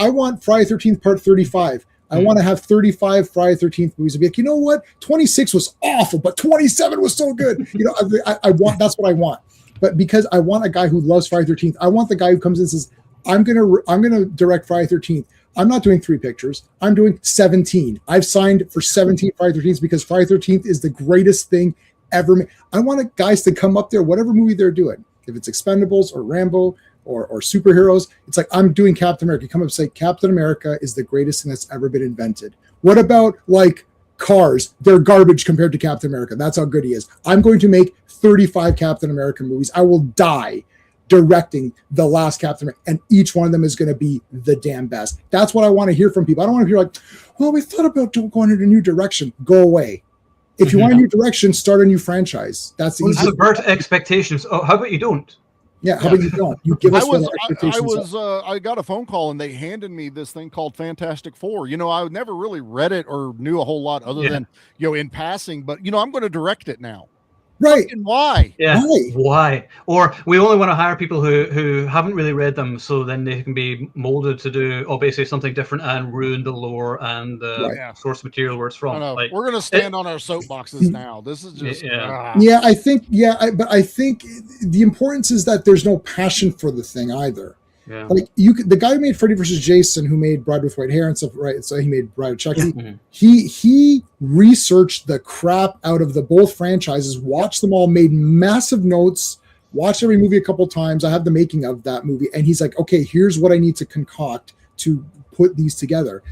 I want Friday 13th Part 35. I want to have 35 Friday 13th movies and be like, you know what? 26 was awful, but 27 was so good. I want. That's what I want. But because I want a guy who loves Friday 13th, I want the guy who comes in and says, I'm gonna direct Friday 13th. I'm not doing 3 pictures. I'm doing 17. I've signed for 17 Friday 13th because Friday 13th is the greatest thing ever made. I want guys to come up there, whatever movie they're doing. If it's Expendables or Rambo or superheroes, it's like, I'm doing Captain America. Come up and say, Captain America is the greatest thing that's ever been invented. What about like Cars? They're garbage compared to Captain America. That's how good he is. I'm going to make 35 Captain America movies. I will die directing the last Captain America, and each one of them is going to be the damn best. That's what I want to hear from people. I don't want to hear like, well, we thought about going in a new direction. Go away. If you want a new direction, start a new franchise. That's the easiest. Subvert expectations. Oh, how about you don't? Yeah, how about you don't? You give us expectations. I got a phone call and they handed me this thing called Fantastic Four. I never really read it or knew a whole lot other than in passing. But I'm going to direct it now. Right. And why? Yeah. Why? Or we only want to hire people who haven't really read them, so then they can be molded to do basically something different and ruin the lore and the source material where it's from. Like, we're going to stand on our soapboxes now. This is just I think but I think the importance is that there's no passion for the thing either. Yeah. Like the guy who made Freddy vs. Jason, who made Bride with White Hair and stuff, right? So he made Bride of Chucky. He researched the crap out of the both franchises, watched them all, made massive notes, watched every movie a couple times. I have the making of that movie, and he's like, okay, here's what I need to concoct to put these together.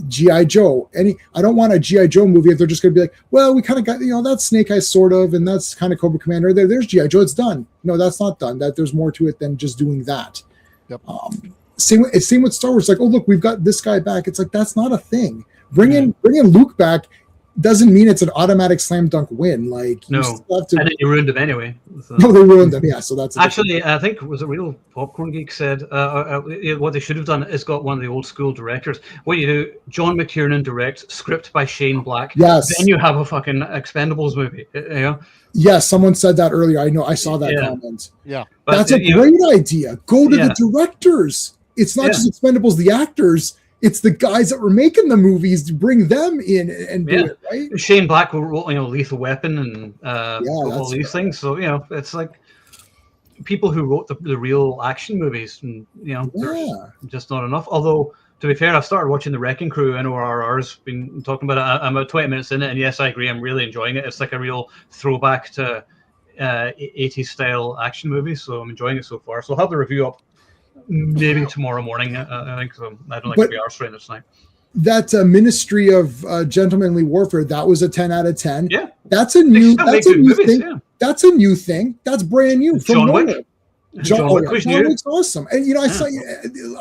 G.I. Joe. I don't want a G.I. Joe movie if they're just going to be like, well, we kind of got, that's Snake Eyes sort of, and that's kind of Cobra Commander. There's G.I. Joe. It's done. No, that's not done. That there's more to it than just doing that. Yep. Same with Star Wars. Like, oh look, we've got this guy back. It's like, that's not a thing. Bringing Luke back doesn't mean it's an automatic slam dunk win. Like, no, and then you ruined him anyway. So. No, they ruined them. Yeah, so that's actually, I think was a real Popcorn Geek said what they should have done is got one of the old school directors. What you do, John McTiernan directs, script by Shane Black. Yes, then you have a fucking Expendables movie. Yes, someone said that earlier. I know. I saw that comment. Yeah, that's a great idea. Go to the directors. It's not just Expendables, the actors. It's the guys that were making the movies to bring them in and do it, right? Shane Black wrote, Lethal Weapon and all these things. So, it's like people who wrote the real action movies, and there's just not enough. Although, to be fair, I've started watching The Wrecking Crew. NORR's been talking about it. I'm about 20 minutes in it, and yes, I agree. I'm really enjoying it. It's like a real throwback to 80s style action movies. So I'm enjoying it so far. So I'll have the review up maybe tomorrow morning. I think so. I don't like to be arse-rated this night. That Ministry of Gentlemanly Warfare, that was a 10 out of 10. Yeah, that's a new thing. Yeah. That's a new thing. That's brand new. John Wick. John Wick's awesome. And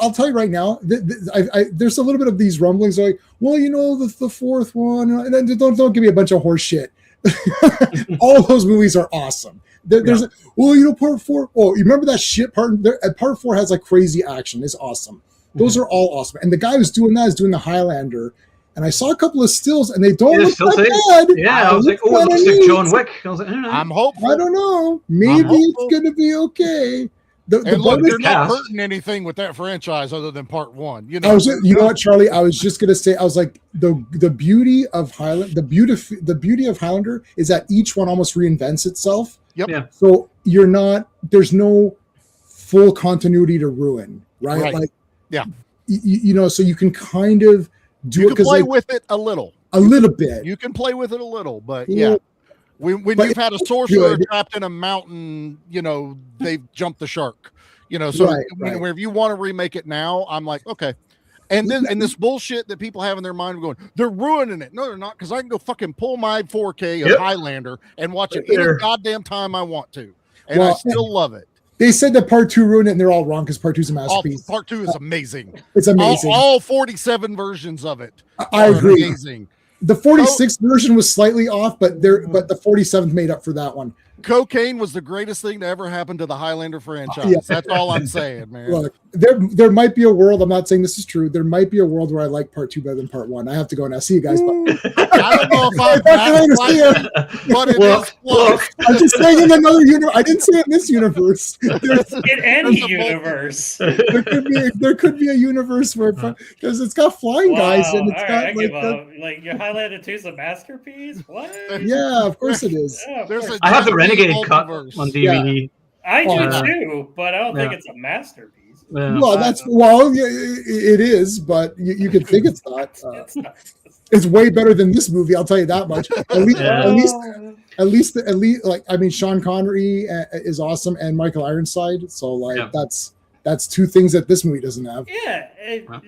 I'll tell you right now, there's a little bit of these rumblings like, well, the fourth one, and then don't give me a bunch of horse shit. All of those movies are awesome. There's part 4. Oh, you remember that shit part? Part 4 has like crazy action. It's awesome. Those are all awesome. And the guy who's doing that is doing the Highlander. And I saw a couple of stills, and they don't look that bad. Yeah, I was like, oh, it looks like John Wick. I was like, I'm hopeful. I don't know. Maybe it's going to be okay. Look, they're not hurting anything with that franchise other than part 1. You know, you know what, Charlie? I was just gonna say, I was like, the beauty of Highlander is that each one almost reinvents itself. Yep. Yeah. So there's no full continuity to ruin, right? Like, yeah. You know, so you can kind of do you it can play with it a little bit. You can play with it a little, but yeah. When you've had a sorcerer trapped in a mountain, you know, they've jumped the shark, you know, so whenever you want to remake it now, I'm like, okay. And then, and this bullshit that people have in their mind going, they're ruining it. No, they're not. Cause I can go fucking pull my 4K of Highlander and watch it any goddamn time I want to. And I still love it. They said that part 2 ruined it, and they're all wrong because part 2 is a masterpiece. Part 2 is amazing. It's amazing. All 47 versions of it. I agree. Amazing. The 46th version was slightly off, but the 47th made up for that one. Cocaine was the greatest thing to ever happen to the Highlander franchise. That's all I'm saying, man. Look, there might be a world. I'm not saying this is true. There might be a world where I like part 2 better than part 1. I have to go now. See you guys. I don't know if I'm but it is close. I'm just saying in another universe. I didn't say in this universe. In any universe, there could be a universe where because it's got flying guys and it's got like your Highlander 2 is a masterpiece. What? Yeah, of course it is. Yeah, I have the Renegade cut on DVD. I do too, but I don't think it's a masterpiece. Yeah. Well, it is, but you can think it's not. It's not. It's way better than this movie. I'll tell you that much. At least, like I mean, Sean Connery is awesome, and Michael Ironside. So like that's 2 things that this movie doesn't have. Yeah,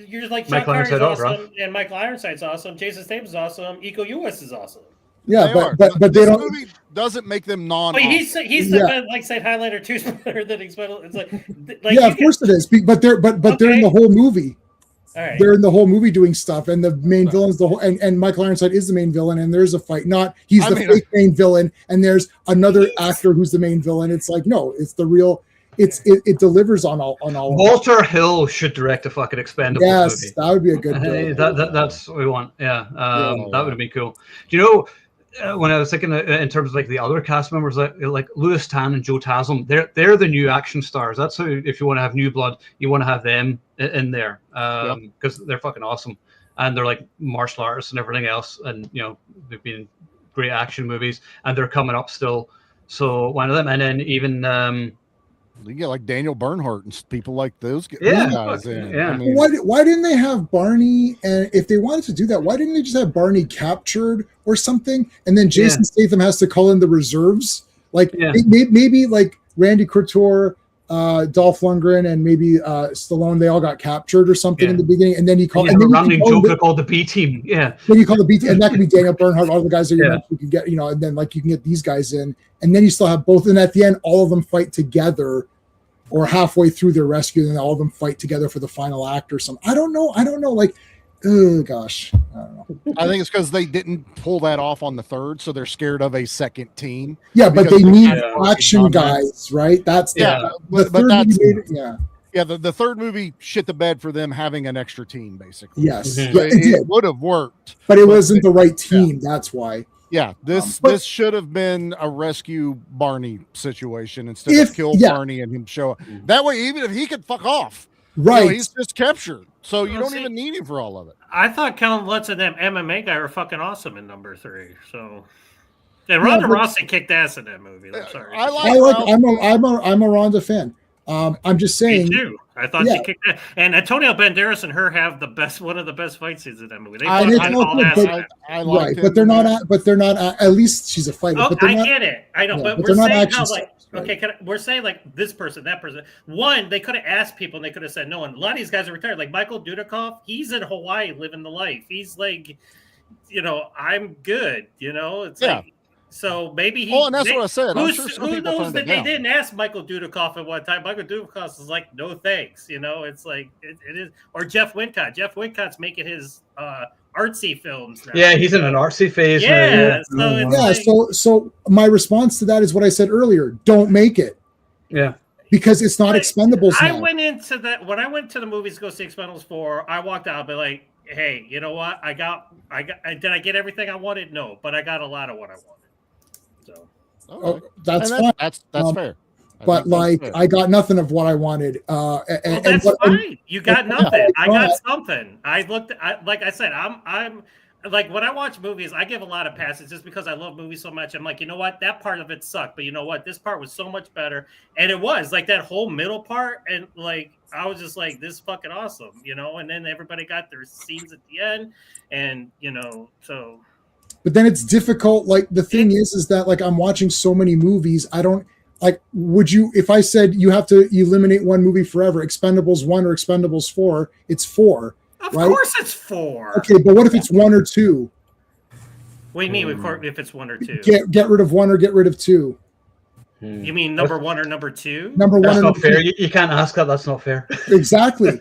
you're like Sean Connery's awesome, and Michael Ironside's awesome. Jason Statham's awesome. Iko Uwais is awesome. Yeah, but they this don't. Movie doesn't make them non. But he's like saying Highlander 2 is better than Expendables. It's like yeah, of course it is. But they're in the whole movie. All right. They're in the whole movie doing stuff, and the main villain's the whole. And Michael Ironside is the main villain, and there's a fight. He's the fake main villain, and there's another actor who's the main villain. It's like no, it's the real. It delivers on all. Walter Hill should direct a fucking Expendables movie. That would be a good. That's what we want. Yeah, that would be cool. Do you know? When I was thinking in terms of like the other cast members, like Louis Tan and Joe Taslim, they're the new action stars. That's who, if you want to have new blood, you want to have them in there because they're fucking awesome, and they're like martial artists and everything else, and you know they've been in great action movies, and they're coming up still. So one of them, and then even you get like Daniel Bernhardt and people like those guys. Yeah. I mean, why didn't they have Barney? And if they wanted to do that, why didn't they just have Barney captured or something? And then Jason Statham has to call in the reserves. Like maybe like Randy Couture, Dolph Lundgren, and maybe Stallone. They all got captured or something in the beginning, and then he called. And then running Joker called the B team. Yeah. Then you call the B team, and that could be Daniel Bernhardt, all the guys that you can get, and then like you can get these guys in. And then you still have both. And at the end, all of them fight together or halfway through their rescue, and all of them fight together for the final act or something. I don't know. Like, oh, gosh. I don't know. I think it's because they didn't pull that off on the third, so they're scared of a second team. Yeah, but they need action guys, right? That's but that's the third movie shit the bed for them having an extra team, basically. Yes. Mm-hmm. It would have worked. But it wasn't the right team. That's why. Yeah, this should have been a rescue Barney situation instead of kill Barney and him show up. That way, even if he could fuck off, right? He's just captured, so you don't even need him for all of it. I thought Kellen Lutz and them MMA guy were fucking awesome in number 3. So, and Ronda Rousey kicked ass in that movie. I'm sorry. I'm a Ronda fan. I'm just saying. Me too. I thought she kicked that. And Antonio Banderas and her have one of the best fight scenes in that movie. They I like but they're not. But they're not. At least she's a fighter. Oh, but I get it. I know, but we're saying how we're saying like this person, that person. One, they could have asked people, and they could have said no. And a lot of these guys are retired. Like Michael Dudikoff, he's in Hawaii living the life. He's like, I'm good. It's like. So maybe and that's what I said. Who knows that they didn't ask Michael Dudikoff at one time? Michael Dudikoff is like, no thanks. It's like it is. Or Jeff Wincott. Jeff Wincott's making his artsy films now. Yeah, he's in an artsy phase. Yeah, now, so Yeah, it's so my response to that is what I said earlier. Don't make it. yeah. Because it's not Expendables I now. went into that when I went to the movies to go see Expendables 4. I walked out, but like, hey, you know what? Did I get everything I wanted? No, but I got a lot of what I wanted. So Okay. That's And fine. That's fair. But think that's like, fair. I got nothing of what I wanted. well, that's fine. You got nothing. I got something. Like I said, I'm like when I watch movies, I give a lot of passes just because I love movies so much. I'm like, you know what, that part of it sucked, but you know what, this part was so much better, and it was like that whole middle part, and like I was just like, this is fucking awesome, you know. And then everybody got their scenes at the end, and you know, so. But then it's difficult. Like the thing is that like I'm watching so many movies. I don't like. Would you, if I said you have to eliminate one movie forever, Expendables 1 or Expendables 4? It's 4. Of right? course it's 4. Okay, but what if it's 1 or 2? What do you mean if it's 1 or 2? Get rid of 1 or get rid of 2. You mean number 1 or number 2? Number 1 That's or not number fair. 2. You can't ask that. That's not fair. Exactly.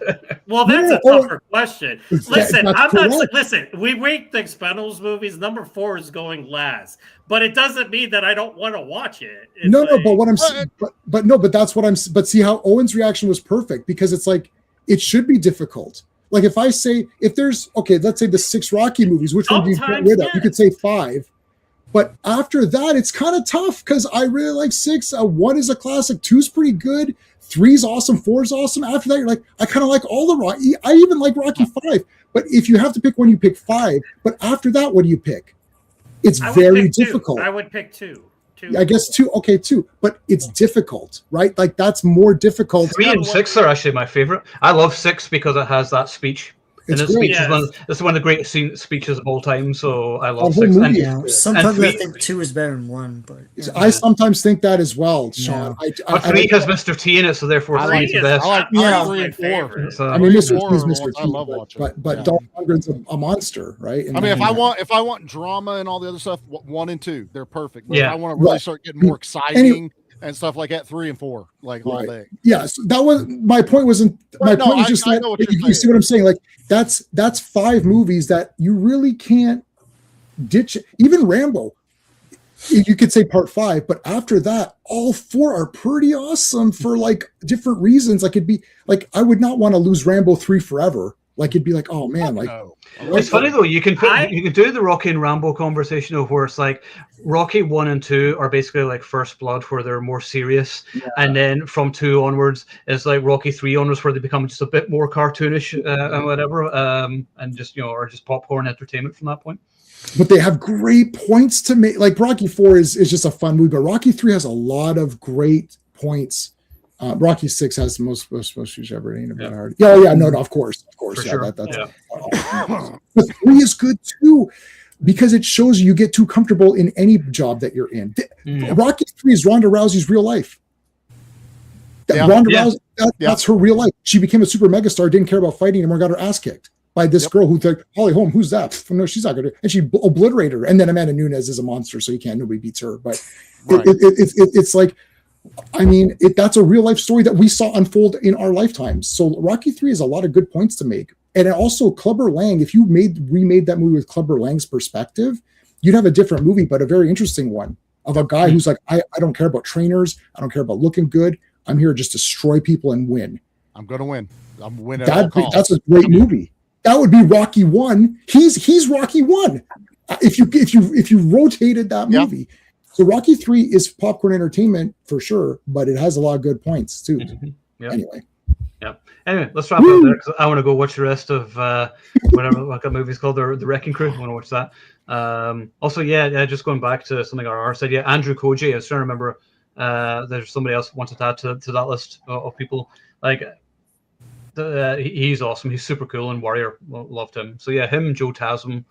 Well, that's a tougher question. Listen, that's I'm correct. not. Listen, we rate the Expendables movies. Number 4 is going last, but it doesn't mean that I don't want to watch it. It's No, like, but what I'm saying, but that's what I'm. But see how Owen's reaction was perfect because it's like it should be difficult. Like if I say if there's let's say the 6 Rocky movies, which one do you get rid of? You could say 5. But after that, it's kind of tough because I really like 6. 1 is a classic. 2 is pretty good. 3 is awesome. 4 is awesome. After that, you're like, I kind of like all the Rocky. I even like Rocky 5. But if you have to pick one, you pick 5. But after that, what do you pick? It's very difficult. I would pick 2. I guess 2. Okay, 2. But it's difficult, right? Like that's more difficult. 3 and 6 are actually my favorite. I love 6 because it has that speech. It's and this great. speech is one of the greatest speeches of all time. So I love The whole 6. movie. Yeah, sometimes and I 3 think 2 is better than 1, but yeah. I sometimes think that as well, Sean. But 3 has Mr. T in it, so therefore 3 is the best. I like Yeah. 3 and 4. So, I mean, Mr. Four T is are Mr. ones T, I love watching. but Dolph Lundgren's a monster, right? And I mean, if I want drama and all the other stuff, 1 and 2, they're perfect. But Yeah. if I want to really start getting more exciting and stuff like that, 3 and 4, like all day. Yeah, so that was my point. Wasn't my point was just I that know what you you're see what I'm saying? Like that's 5 movies that you really can't ditch. Even Rambo, you could say part 5, but after that, all 4 are pretty awesome for like different reasons. Like it'd be like I would not want to lose Rambo 3 forever. Like it'd be like, oh man, like it's funny though. You can do the Rocky and Rambo conversation of where it's like Rocky 1 and 2 are basically like First Blood, where they're more serious, and then from 2 onwards, it's like Rocky 3 onwards, where they become just a bit more cartoonish and whatever, and just are just popcorn entertainment from that point. But they have great points to make. Like Rocky 4 is just a fun movie, but Rocky 3 has a lot of great points. Rocky 6 has the most issues ever. Ain't about hard. No, of course, For yeah, sure. that's. But 3 is good too because it shows you get too comfortable in any job that you're in. Rocky 3 is Ronda Rousey's real life. Ronda Rousey, that's her real life. She became a super megastar, didn't care about fighting anymore, got her ass kicked by this girl who's like, Holly Holm, who's that? No, she's not going to. And she obliterated her. And then Amanda Nunes is a monster, so nobody beats her. But it's like, I mean, that's a real life story that we saw unfold in our lifetimes. So Rocky 3 has a lot of good points to make. And also Clubber Lang, if you remade that movie with Clubber Lang's perspective, you'd have a different movie, but a very interesting one of a guy who's like, I don't care about trainers. I don't care about looking good. I'm here to just destroy people and win. I'm going to win. I'm winning. That's a great movie. That would be Rocky 1. He's Rocky 1. If you rotated that movie. So Rocky 3 is popcorn entertainment for sure, but it has a lot of good points too. Anyway. Anyway, let's wrap it up there because I want to go watch the rest of whatever what that movie's called, the Wrecking Crew. I want to watch that. Also, just going back to something RR said, Andrew Koji. I was trying to remember. There's somebody else wanted to add to that list of people. Like, he's awesome. He's super cool, and Warrior loved him. So him, Joe Taslim,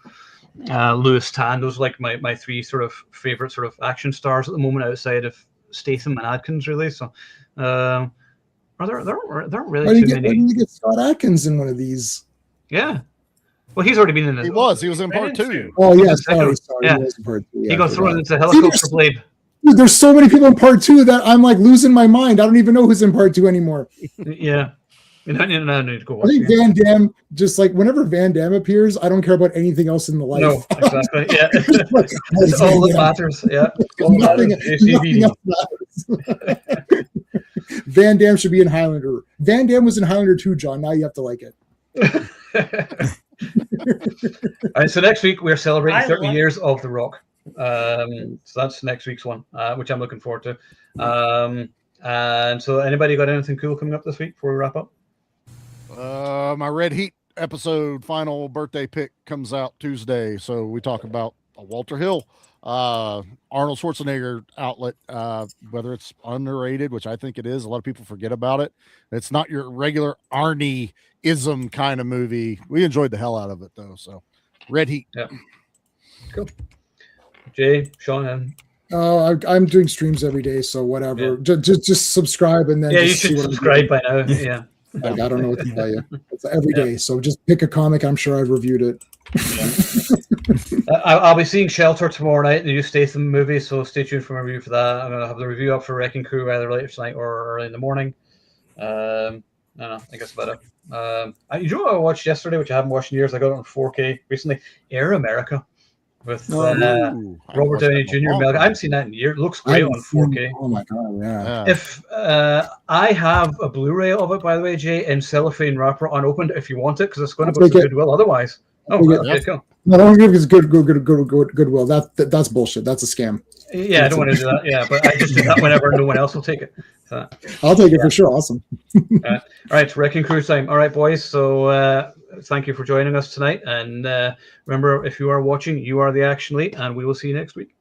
Louis Tan. Those are like my 3 sort of favorite sort of action stars at the moment, outside of Statham and Adkins, really. So. There aren't really too many. Why didn't you get Scott Adkins in one of these? Yeah. Well, he's already been in it. He was in part 2. Oh, yeah. Sorry. Yeah. He was in part 2. He got thrown into a helicopter blade. Dude, there's so many people in part 2 that I'm like losing my mind. I don't even know who's in part 2 anymore. Yeah. No, need to go I watch think it. Van Damme, just like whenever Van Damme appears, I don't care about anything else in the life. No, exactly. Yeah. Like, That's all that matters. Yeah. All that nothing, matters. nothing else matters. Van Damme should be in Highlander. Van Damme was in Highlander 2, John. Now you have to like it. All right, so next week we're celebrating I 30 like- years of The Rock. So that's next week's one, which I'm looking forward to. And so anybody got anything cool coming up this week before we wrap up? My Red Heat episode final birthday pick comes out Tuesday. So we talk about Walter Hill, Arnold Schwarzenegger outlet, whether it's underrated, which I think it is. A lot of people forget about it. It's not your regular Arnie-ism kind of movie. We enjoyed the hell out of it though. So Red Heat. Yeah. Cool. Jay, Sean, I'm doing streams every day, so whatever. Yeah. Just subscribe and then yeah, you just see should what subscribe by now. Yeah. Like, I don't know what to tell you. It's every day, so just pick a comic. I'm sure I've reviewed it. I'll be seeing Shelter tomorrow night, the new Statham movie, so stay tuned for my review for that. I'm going to have the review up for Wrecking Crew either later tonight or early in the morning. I think that's about it. You know what I watched yesterday, which I haven't watched in years? I got it on 4K recently. Air America with Robert Downey Jr. I haven't seen that in years. It looks great on 4K. Oh my god, yeah. If I have a Blu-ray of it, by the way, Jay, in cellophane wrapper unopened, if you want it, because it's going to go to Goodwill otherwise. Oh, okay, cool. No, don't give us Goodwill. That's bullshit. That's a scam. Yeah, I don't want to do that. Yeah, but I just do that whenever no one else will take it. So, I'll take it for sure. Awesome. all right, Wrecking Crew time. All right, boys. So thank you for joining us tonight. And remember, if you are watching, you are the action lead, and we will see you next week.